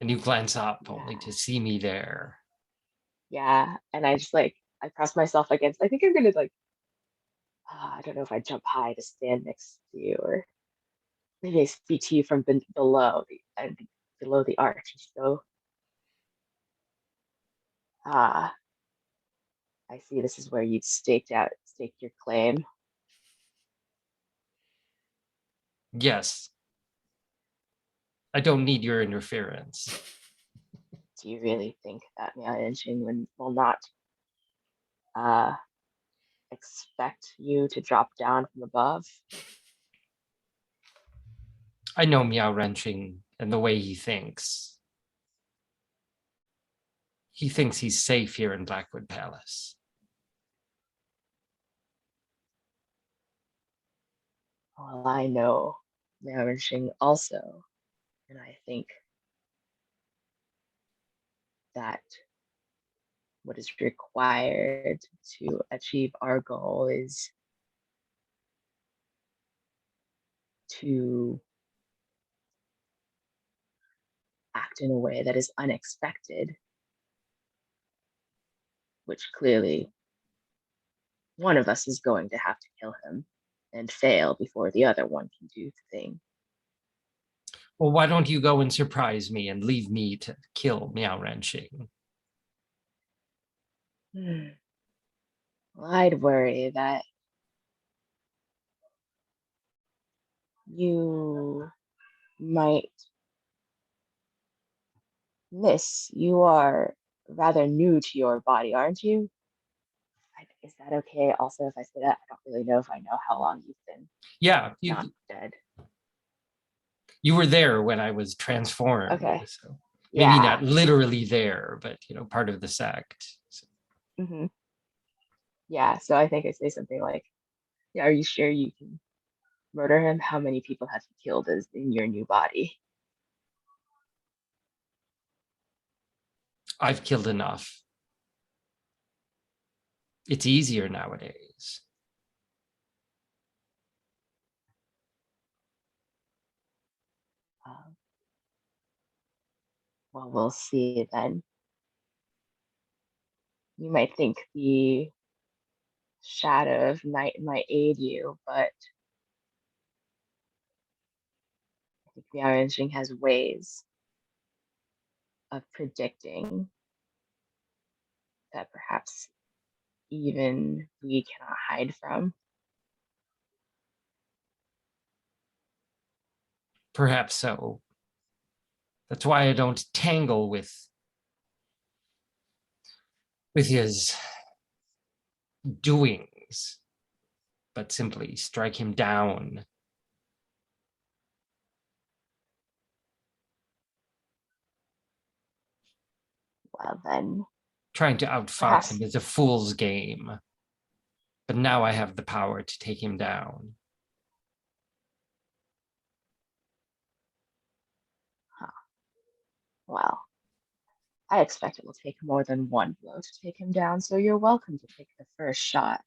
you glance up only to see me there. Yeah. And I just like I press myself against. I think I'm gonna like. I don't know if I jump high to stand next to you, or maybe I speak to you from below the arch. So, ah, I see. This is where you'd staked your claim. Yes, I don't need your interference. Do you really think that Miao Renxing will not uh expect you to drop down from above? I know Miao Renxing and the way he thinks. He thinks he's safe here in Blackwood Palace. Well, I know Miao Renxing also, and I think that what is required to achieve our goal is to act in a way that is unexpected, which clearly one of us is going to have to kill him and fail before the other one can do the thing. Well, why don't you go and surprise me and leave me to kill Miao Renxing? Well, I'd worry that you might miss. You are rather new to your body, aren't you? Is that okay? Also, if I say that, I don't really know if I know how long you've been Yeah, not dead. you were there when I was transformed. Okay. So maybe Yeah. not literally there, but part of the sect. So, hmm Yeah. So I think I say something like, "Yeah, are you sure you can murder him? How many people have you killed as in your new body?" I've killed enough. It's easier nowadays. Um, well, we'll see then. You might think the shadow of night might aid you, but I think Miao Renxing has ways of predicting that perhaps even we cannot hide from. Perhaps so. That's why I don't tangle with his doings, but simply strike him down. Well, then, Trying to outfox perhaps, him is a fool's game. But now I have the power to take him down. well, I expect it will take more than one blow to take him down, so you're welcome to take the first shot.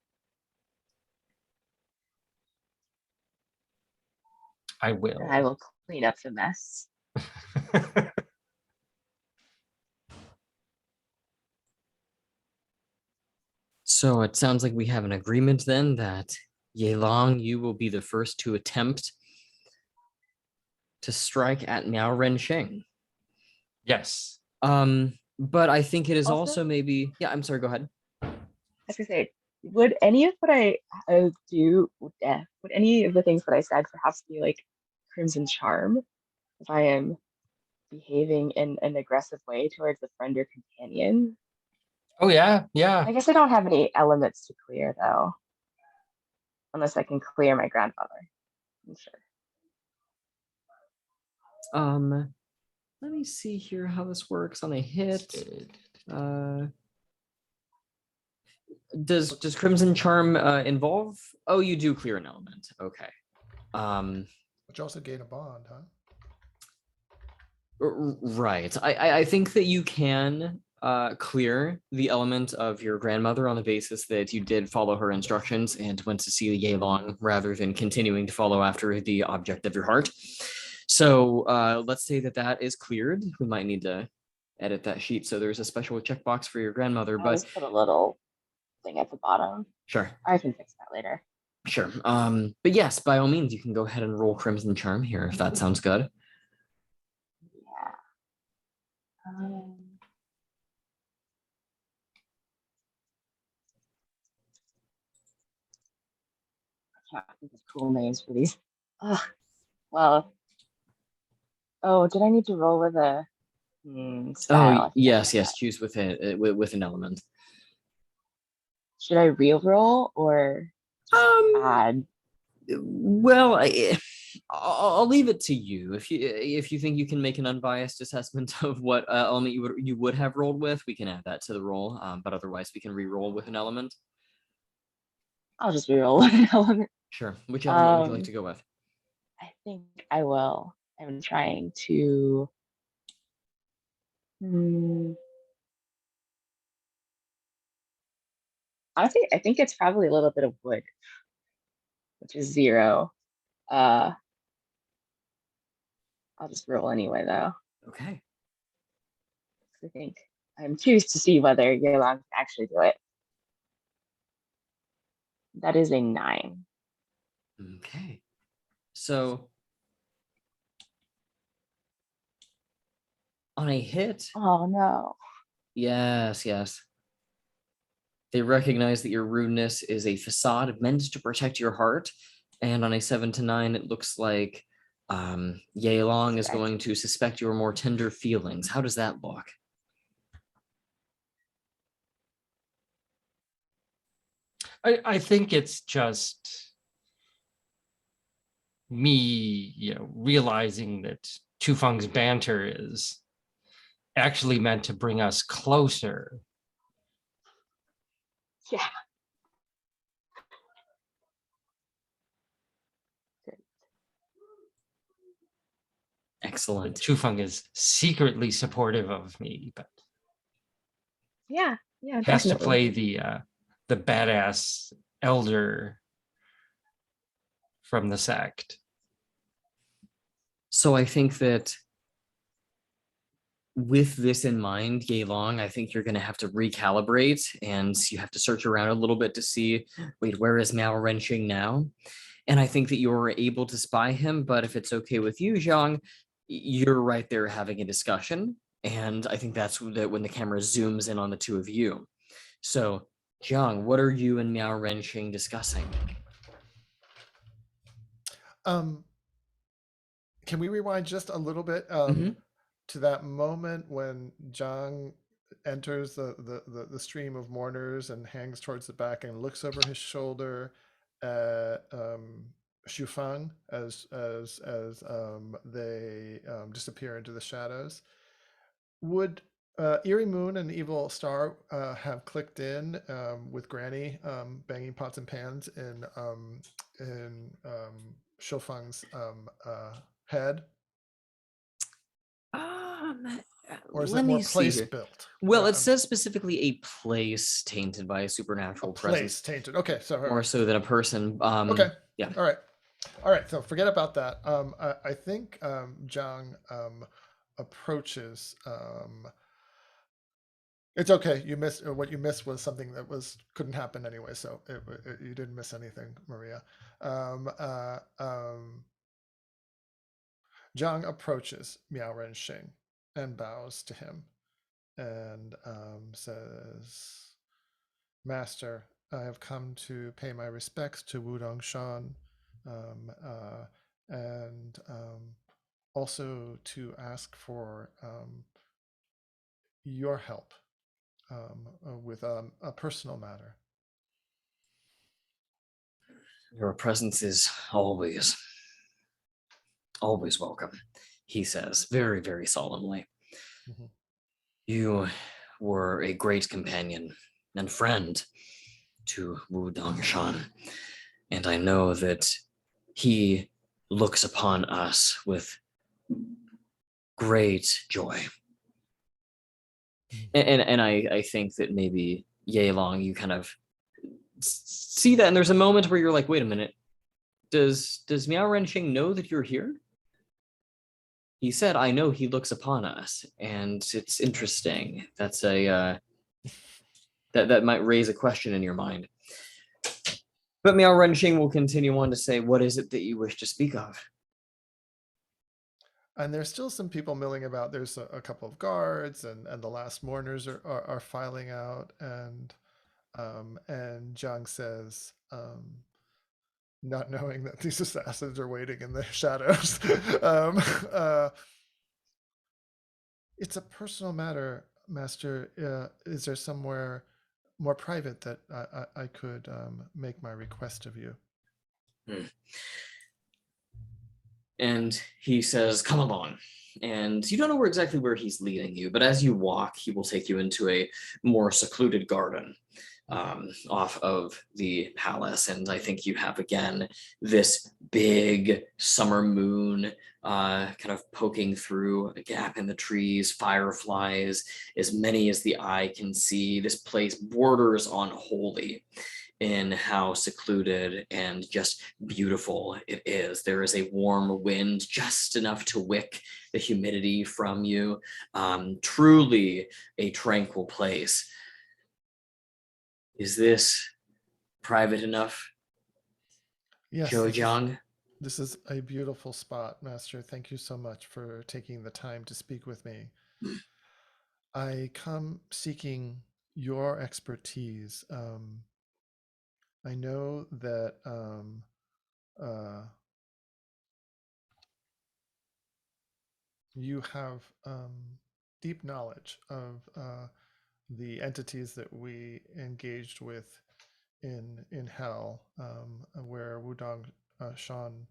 I And will. I will clean up the mess. So it sounds like we have an agreement then that Yelang, you will be the first to attempt to strike at Miao Renxing. Yes. But I think it is Also, also maybe, yeah, I'm sorry, go ahead. I was gonna say, would any of what I do, would any of the things that I said perhaps be like Crimson Charm if I am behaving in an aggressive way towards a friend or companion? Oh, yeah. Yeah. I guess I don't have any elements to clear though, unless I can clear my grandfather. I'm sure. Let me see here how this works on a hit. Does Crimson Charm involve? Oh, you do clear an element. Okay. But you also gain a bond, huh? Right. I think that you can clear the element of your grandmother on the basis that you did follow her instructions and went to see the Yelang rather than continuing to follow after the object of your heart. So let's say that that is cleared. We might need to edit that sheet. So there's a special checkbox for your grandmother, I'll but just put a little thing at the bottom. sure. I can fix that later. Sure. But yes, by all means, you can go ahead and roll Crimson Charm here if that sounds good. Yeah. I can't think of cool names for these. Ugh. Well. Oh, did I need to roll with a style? Oh I forgot yes, about yes. that. Choose with with an element. Should I re-roll or just add? Well, I'll leave it to you. If you think you can make an unbiased assessment of what element you would have rolled with, we can add that to the roll. But otherwise, we can re-roll with an element. I'll just re-roll with an element. Sure. Which element would you like to go with? I think I will. I'm trying to. Honestly, I think it's probably a little bit of wood, which is 0. I'll just roll anyway, though. Okay. I think I'm curious to see whether Yelang can actually do it. That is a 9. Okay. So on a hit, Oh no. yes, yes. They recognize that your rudeness is a facade meant to protect your heart. And on a 7 to 9, it looks like Yelang is Suspect. going to suspect your more tender feelings. How does that look? I think it's just me, realizing that Tufeng's banter is actually meant to bring us closer. Yeah. Good. Excellent. Tufeng is secretly supportive of me, but Yeah, has to definitely. play the badass elder from the sect. So I think that with this in mind, Yelang, I think you're going to have to recalibrate and you have to search around a little bit to see, wait, where is Miao Renxing now? And I think that you were able to spy him, but if it's okay with you, Zhang, you're right there having a discussion. And I think that's when the camera zooms in on the two of you. So, Zhang, what are you and Miao Renxing discussing? Can we rewind just a little bit Mhm. to that moment when Zhang enters the stream of mourners and hangs towards the back and looks over his shoulder at Xufang as they disappear into the shadows? Would Eerie Moon and Evil Star have clicked in with Granny banging pots and pans in Shofang's head, or is it Let more me see place here. built? Well, it says specifically a place tainted by a A supernatural place presence, tainted. Okay, so more so than a person. okay, Yeah. all right. So forget about that. I think Zhang approaches. It's okay. You missed what you missed was something that couldn't happen anyway. So you didn't miss anything, Maria. Zhang approaches Miao Renxing and bows to him and says, "Master, I have come to pay my respects to Wudong Shan, and also to ask for your help with a personal matter." Your presence is always welcome, he says, very, very solemnly. Mhm. You were a great companion and friend to Wu Dongshan, and I know that he looks upon us with great joy. And I think that maybe Yelang, you kind of see that, and there's a moment where you're like, wait a minute, does Miao Renxing know that you're here? He said, I know he looks upon us, and it's interesting. That's a that might raise a question in your mind. But Miao Renxing will continue on to say, what is it that you wish to speak of? And there's still some people milling about. There's a couple of guards, and the last mourners are filing out, and Zhang says, not knowing that these assassins are waiting in the shadows, it's a personal matter, Master. Is there somewhere more private that I could make my request of you? And he says, come along. And you don't know exactly where he's leading you, but as you walk, he will take you into a more secluded garden off of the palace. And I think you have, again, this big summer moon kind of poking through a gap in the trees, fireflies, as many as the eye can see. This place borders on holy in how secluded and just beautiful it is. There is a warm wind, just enough to wick the humidity from you. Truly a tranquil place. Is this private enough, Yes, Zhou Jiang? this is a beautiful spot, Master. Thank you so much for taking the time to speak with me. I come seeking your expertise. I know that you have deep knowledge of the entities that we engaged with in hell, where Wudong Shan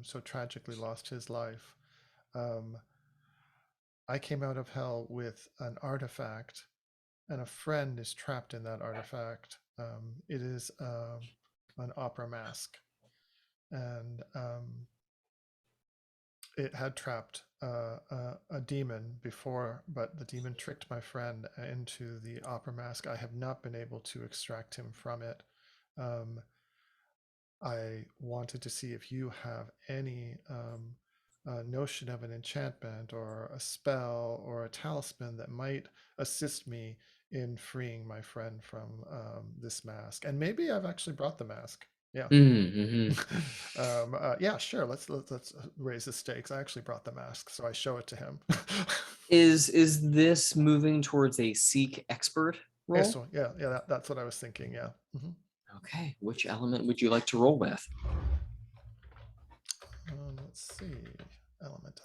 so tragically lost his life. I came out of hell with an artifact, and a friend is trapped in that artifact. It is an opera mask, and it had trapped a demon before, but the demon tricked my friend into the opera mask. I have not been able to extract him from it. I wanted to see if you have any notion of an enchantment or a spell or a talisman that might assist me in freeing my friend from this mask. And maybe I've actually brought the mask. Yeah. Yeah, sure. Let's raise the stakes. I actually brought the mask, so I show it to him. Is this moving towards a seek expert roll? Yeah, so, yeah, that's what I was thinking. Yeah. Okay, which element would you like to roll with? Let's see. Element.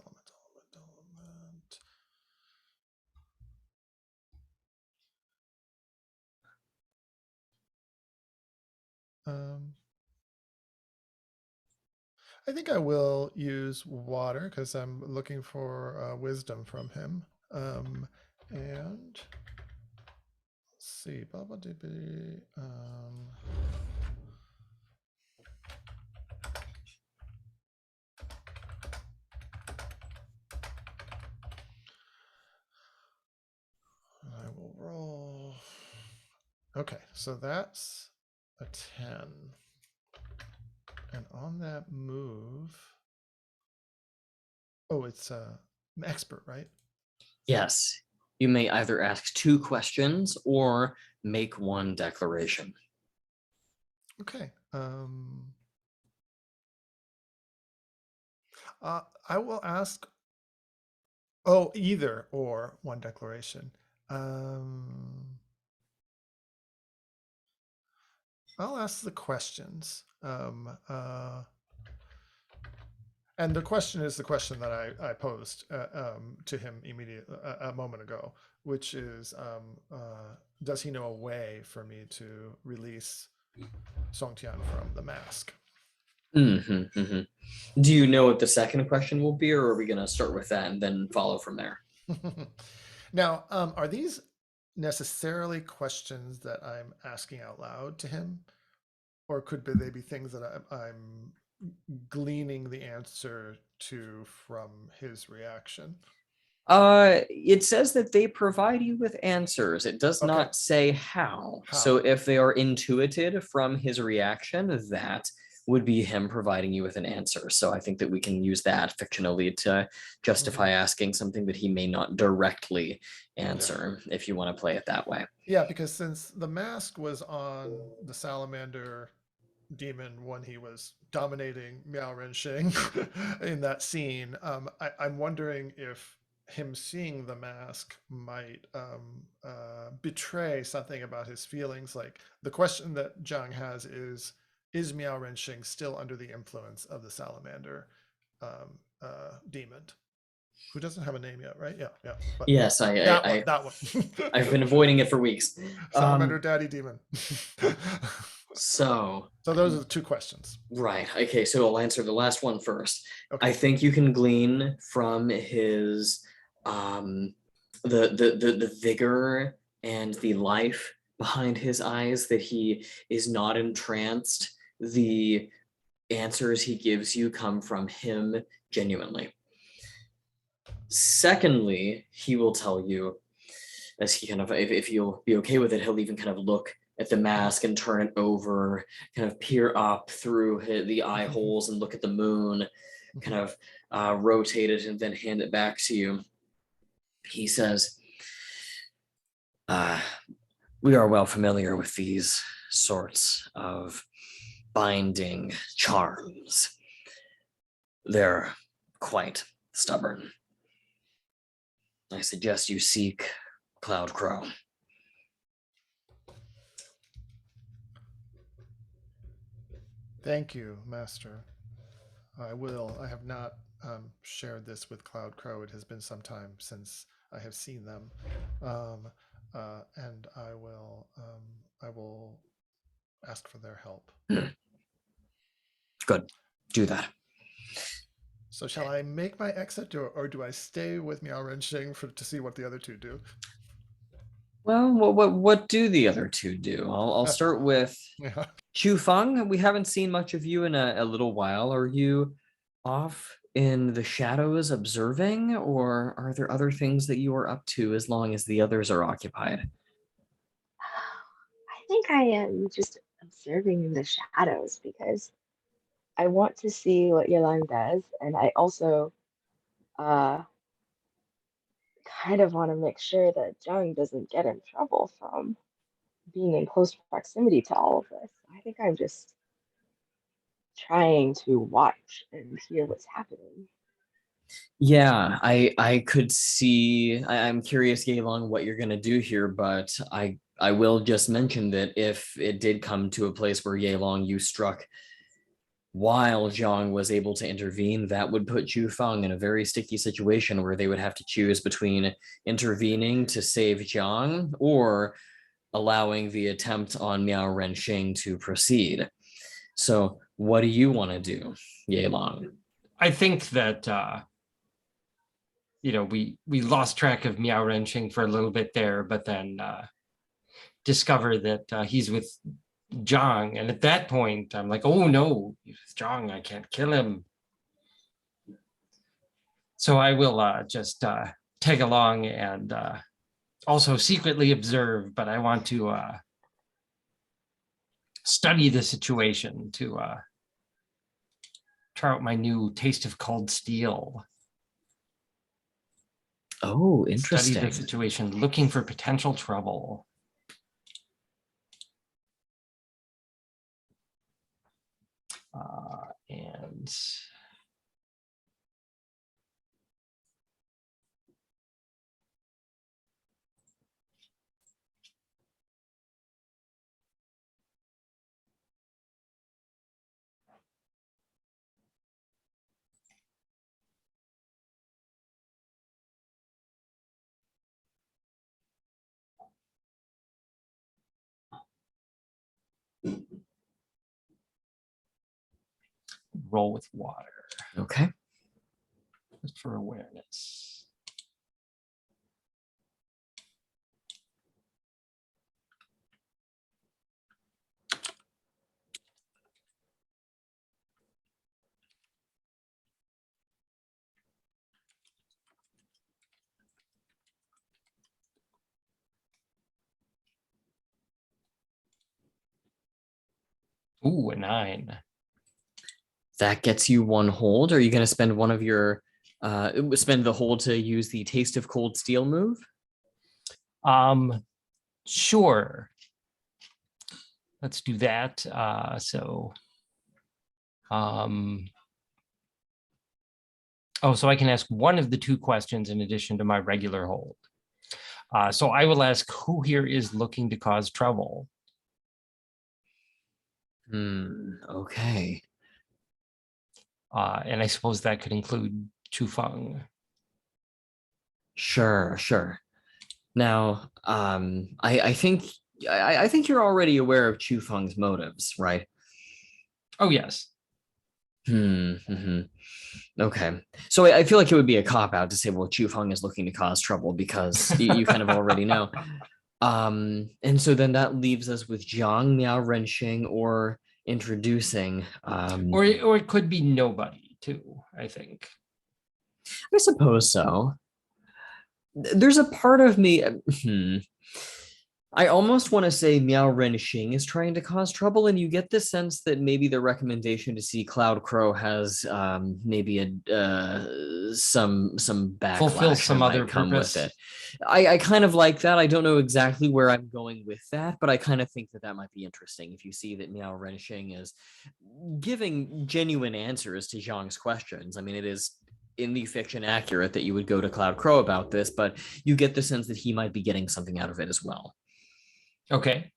I think I will use water because I'm looking for wisdom from him. And let's see. I will roll. Okay, so that's a 10. And on that move, oh, it's an expert, right? Yes. You may either ask 2 questions or make 1 declaration. Okay. I will ask. Oh, either or 1 declaration. I'll ask the questions. And the question is the question that I posed to him immediately a moment ago, which is, does he know a way for me to release Songtian from the mask? Do you know what the second question will be, or are we going to start with that and then follow from there? Now, are these necessarily questions that I'm asking out loud to him, or could they be things that I'm gleaning the answer to from his reaction? It says that they provide you with answers. It does Okay. not say how. So if they are intuited from his reaction, that would be him providing you with an answer. So I think that we can use that fictionally to justify asking something that he may not directly answer, if you want to play it that way. Yeah, because since the mask was on the salamander demon when he was dominating Miao Renxing in that scene, I'm wondering if him seeing the mask might betray something about his feelings. Like the question that Jiang has is Miao Renxing still under the influence of the salamander demon? Who doesn't have a name yet, right? Yeah. But yes, that one. I've been avoiding it for weeks. Salamander Daddy Demon. So those are the 2 questions. Right. Okay, so I'll answer the last one first. Okay. I think you can glean from his the vigor and the life behind his eyes that he is not entranced. The answers he gives you come from him genuinely. Secondly, he will tell you, as he kind of, if you'll be okay with it, he'll even kind of look at the mask and turn it over, kind of peer up through the eye holes and look at the moon, kind of rotate it and then hand it back to you. He says, we are well familiar with these sorts of binding charms. They're quite stubborn. I suggest you seek Cloud Crow. Thank you, Master. I will. I have not shared this with Cloud Crow. It has been some time since I have seen them, and I will. I will ask for their help. Good. Do that. So, shall I make my exit, or do I stay with Miao Renxing to see what the other two do? Well, what do the other two do? I'll start with Yeah. Quifeng. We haven't seen much of you in a little while. Are you off in the shadows observing, or are there other things that you are up to as long as the others are occupied? I think I am just observing in the shadows because I want to see what Yelang does, and I also uh, kind of want to make sure that Jiang doesn't get in trouble from being in close proximity to all of this. I think I'm just trying to watch and hear what's happening. Yeah, I could see. I'm curious, Yelang, what you're gonna do here, but I will just mention that if it did come to a place where Yelang you struck while Jiang was able to intervene, that would put Quifeng in a very sticky situation where they would have to choose between intervening to save Jiang or allowing the attempt on Miao Renxing to proceed. So what do you want to do, Yelang? I think that we lost track of Miao Renxing for a little bit there, but then discover that he's with Jiang, and at that point I'm like, oh no, he's with Jiang, I can't kill him. So I will just tag along and also secretly observe, but I want to study the situation to try out my new taste of cold steel. Oh, interesting. Study the situation, looking for potential trouble. And roll with water. Okay. Just for awareness. Ooh, a 9. That gets you one hold. Are you going to spend one of your spend the hold to use the Taste of Cold Steel move? Sure. Let's do that. So I can ask one of the two questions in addition to my regular hold. So I will ask, who here is looking to cause trouble? Okay. And I suppose that could include Quifeng. Sure. Now, I think you're already aware of Quifeng's motives, right? Oh, yes. Okay. So I feel like it would be a cop-out to say, well, Quifeng is looking to cause trouble because you kind of already know. And so then that leaves us with Jiang, Miao Renxing, or introducing Or it could be nobody too, I think. I suppose so. There's a part of me I almost want to say Miao Renxing is trying to cause trouble, and you get the sense that maybe the recommendation to see Cloud Crow has maybe some backlash Fulfill some that other might come purpose. with it. I kind of like that. I don't know exactly where I'm going with that, but I kind of think that might be interesting if you see that Miao Renxing is giving genuine answers to Zhang's questions. I mean, it is in the fiction accurate that you would go to Cloud Crow about this, but you get the sense that he might be getting something out of it as well. Okay.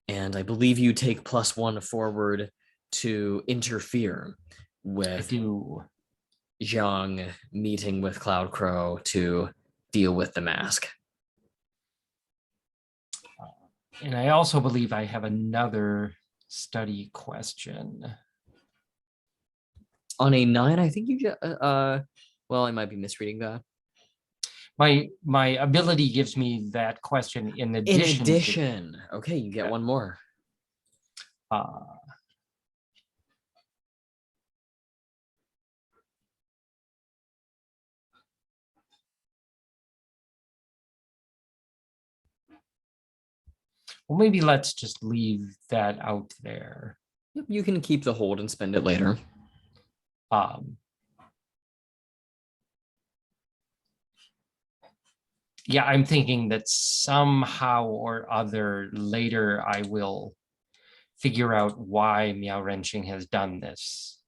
And I believe you take +1 forward to interfere I with do. Jiang meeting with Cloud Crow to deal with the mask. And I also believe I have another study question. On a 9, I think you just, well, I might be misreading that. My ability gives me that question in In addition. addition, okay, you get Yeah. one more. To, well, maybe let's just leave that out there. Yep, you can keep the hold and spend it later. Yeah, I'm thinking that somehow or other later I will figure out why Miao Renxing has done this.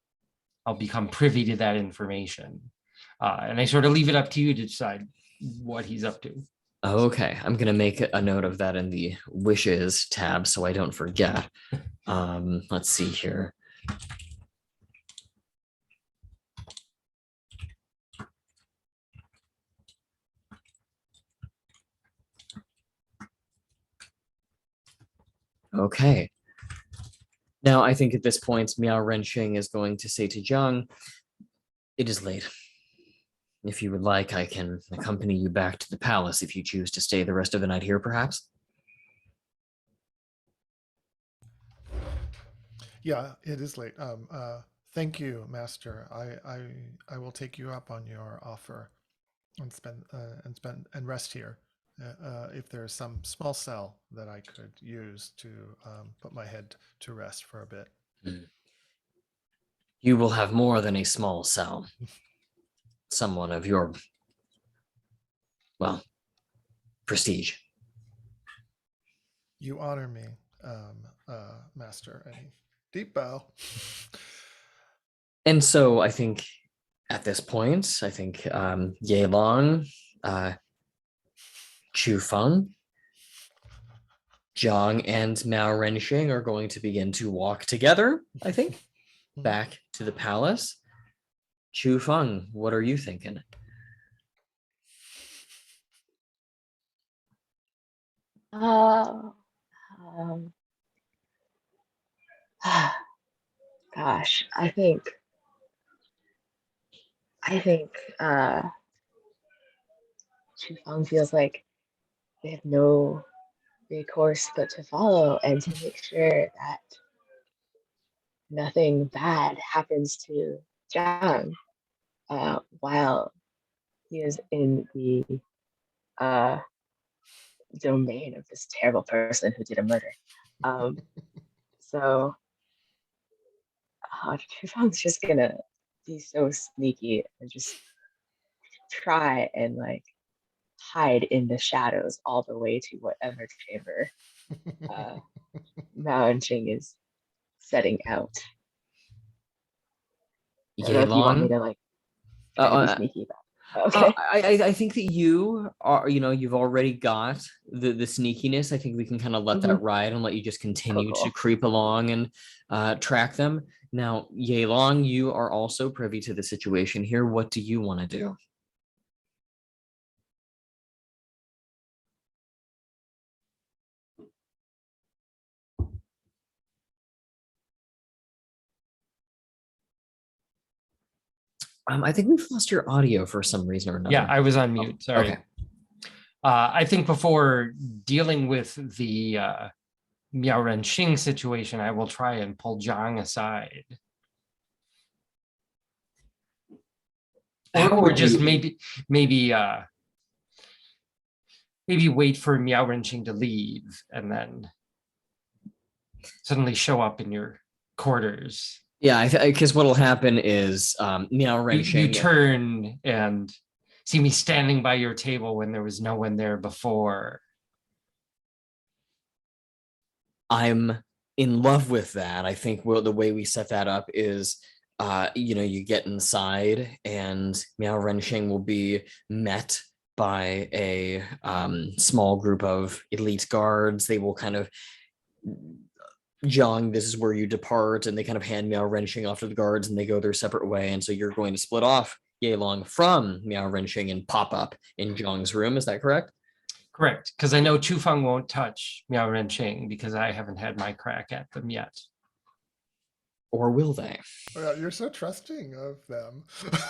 I'll become privy to that information. And I sort of leave it up to you to decide what he's up to. Okay, I'm gonna make a note of that in the wishes tab so I don't forget. Let's see here. Okay. Now I think at this point, Miao Renxing is going to say to Jiang, "It is late. If you would like, I can accompany you back to the palace if you choose to stay the rest of the night here, perhaps." Yeah, it is late. Thank you, Master. I will take you up on your offer and spend and rest here. If there's some small cell that I could use to put my head to rest for a bit. You will have more than a small cell. Someone of your, well, prestige. You honor me, Master. And deep bow. And so I think at this point, I think Yelang, Quifeng, Jiang, and Miao Renxing are going to begin to walk together, I think, back to the palace. Quifeng, what are you thinking? Gosh, I think Chufang feels like they have no recourse but to follow and to make sure that nothing bad happens to Zhang while he is in the domain of this terrible person who did a murder. So Chufang's just gonna be so sneaky and just try and like hide in the shadows all the way to whatever chamber Mao Renxing is setting out. I don't know if you want me Yelang? to like try to be sneaky about it. Okay. I think that you are, you've already got the sneakiness. I think we can kind of let that ride and let you just continue to Cool. creep along and track them. Now, Yelang, you are also privy to the situation here. What do you want to do? I think we've lost your audio for some reason or another. Yeah, I was on mute. Sorry. Okay. I think before dealing with the Miao Renxing situation, I will try and pull Jiang aside. Or just maybe wait for Miao Renxing to leave and then suddenly show up in your quarters. Yeah, because what'll happen is Miao Renxing. You turn and see me standing by your table when there was no one there before. I'm in love with that. I think the way we set that up is, you get inside and Miao Renxing will be met by a small group of elite guards. They will kind of Jiang, this is where you depart, and they kind of hand Miao Renxing off to the guards, and they go their separate way. And so you're going to split off Yelang from Miao Renxing and pop up in Jiang's room. Is that correct? Correct, because I know Quifeng won't touch Miao Renxing because I haven't had my crack at them yet. Or will they? Oh, yeah, you're so trusting of them.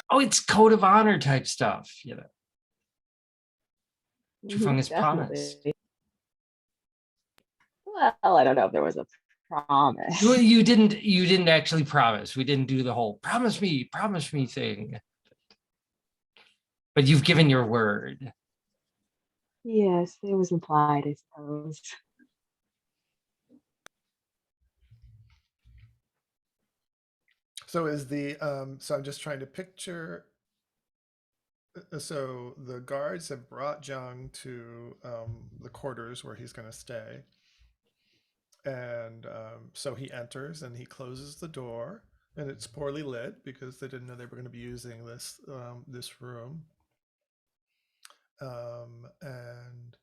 Oh, it's code of honor type stuff, you know. Quifeng has promised. Definitely. Well, I don't know if there was a promise. Well, you didn't actually promise. We didn't do the whole promise me thing. But you've given your word. Yes, it was implied, I suppose. So is the so I'm just trying to picture. So the guards have brought Jiang to the quarters where he's going to stay, and so he enters and he closes the door, and it's poorly lit because they didn't know they were going to be using this this room. And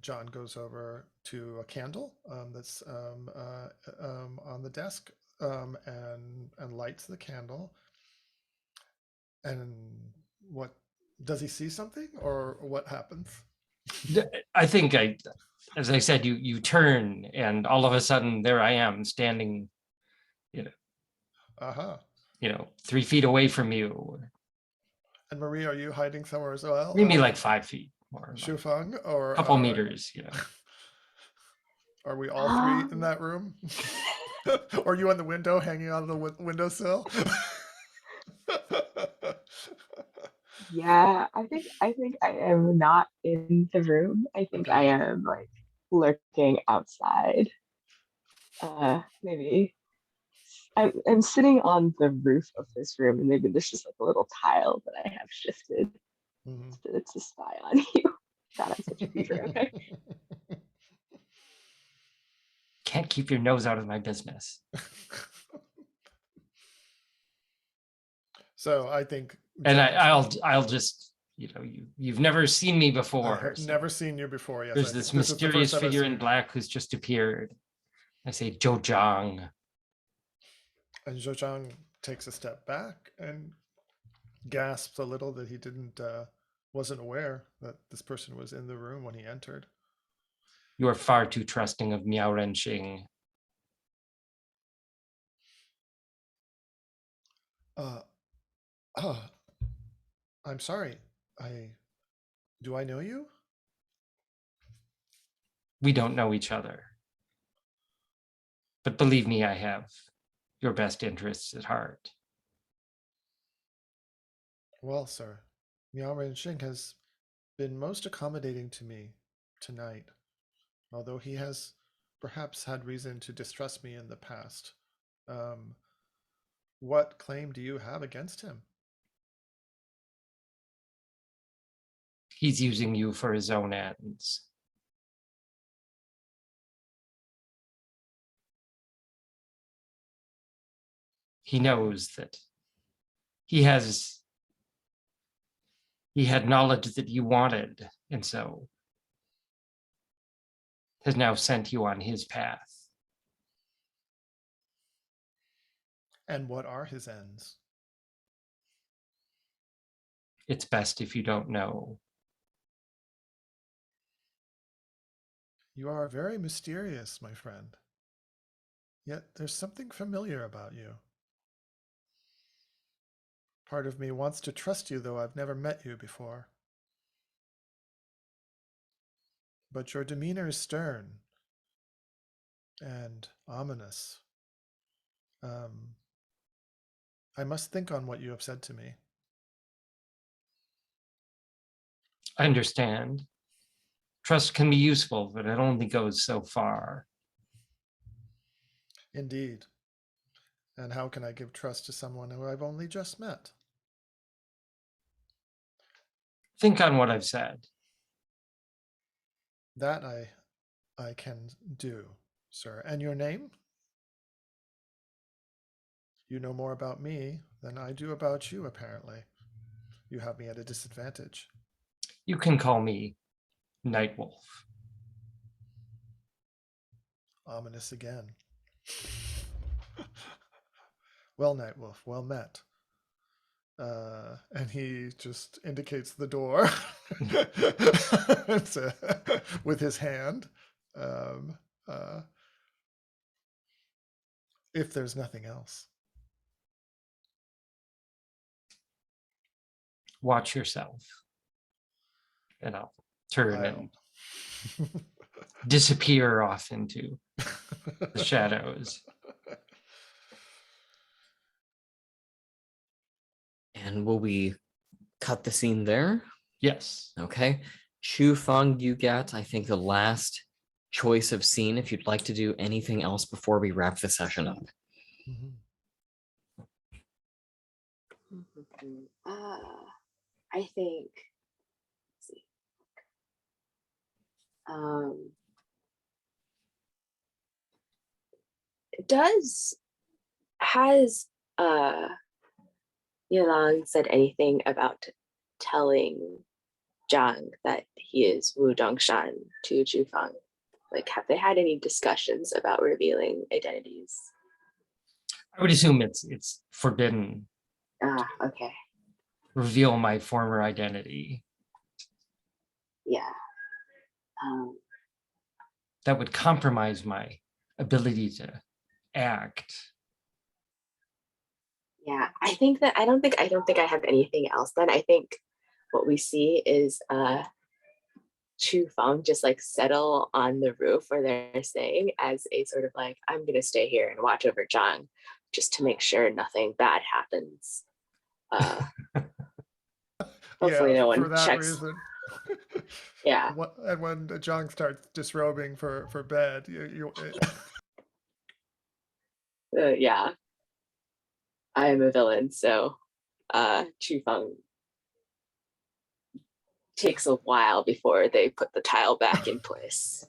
John goes over to a candle that's on the desk and lights the candle. And what does he see something, or what happens? I think as I said, you turn and all of a sudden there I am standing, you know, 3 feet away from you. And Marie, are you hiding somewhere as well? Maybe like 5 feet more. Shufeng, or A couple meters, you know. Are we all three in that room? Or are you on the window, hanging on the windowsill? Yeah, I think I am not in the room. I think I am like lurking outside. Maybe I'm sitting on the roof of this room, and maybe there's just like a little tile that I have shifted to spy on you. God, I'm such a beaver. Okay. Can't keep your nose out of my business. So I think, and I'll just, you know, you've never seen me before. I've never seen you before. Yes, there's this mysterious figure in black who's just appeared. I say, Zhou Jiang. And Zhou Jiang takes a step back and gasps a little that he wasn't aware that this person was in the room when he entered. You are far too trusting of Miao Renxing. I'm sorry. Do I know you? We don't know each other. But believe me, I have your best interests at heart. Well, sir, Miao Renxing has been most accommodating to me tonight, although he has perhaps had reason to distrust me in the past. What claim do you have against him? He's using you for his own ends. He knows that he had knowledge that you wanted, and so has now sent you on his path. And what are his ends? It's best if you don't know. You are very mysterious, my friend. Yet there's something familiar about you. Part of me wants to trust you, though I've never met you before. But your demeanor is stern and ominous. I must think on what you have said to me. I understand. Trust can be useful, but it only goes so far. Indeed. And how can I give trust to someone who I've only just met? Think on what I've said. That I can do, sir. And your name? You know more about me than I do about you, apparently. You have me at a disadvantage. You can call me Nightwolf. Ominous again. Well, Nightwolf, well met. And he just indicates the door with his hand. If there's nothing else. Watch yourself. And I'll turn I'll- and disappear off into the shadows. And will we cut the scene there? Yes. Okay. Shu Feng, you get, I think, the last choice of scene if you'd like to do anything else before we wrap the session up. Mhm. I think. Let's see. Has Yelang said anything about telling Jiang that he is Wu Dongshan to Quifeng? Like, have they had any discussions about revealing identities? I would assume it's forbidden. Okay. Reveal my former identity. Yeah. That would compromise my ability to act. Yeah, I don't think I have anything else then. I think what we see is Quifeng just like settle on the roof where they're staying as a sort of like, I'm gonna stay here and watch over Jiang just to make sure nothing bad happens. Hopefully no one for that checks. reason. Yeah. And when Jiang starts disrobing for bed, Yeah. I am a villain, so Quifeng takes a while before they put the tile back in place.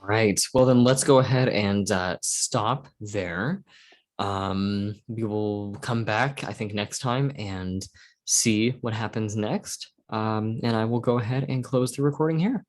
All right. Well, then let's go ahead and stop there. We will come back, I think, next time and see what happens next. And I will go ahead and close the recording here.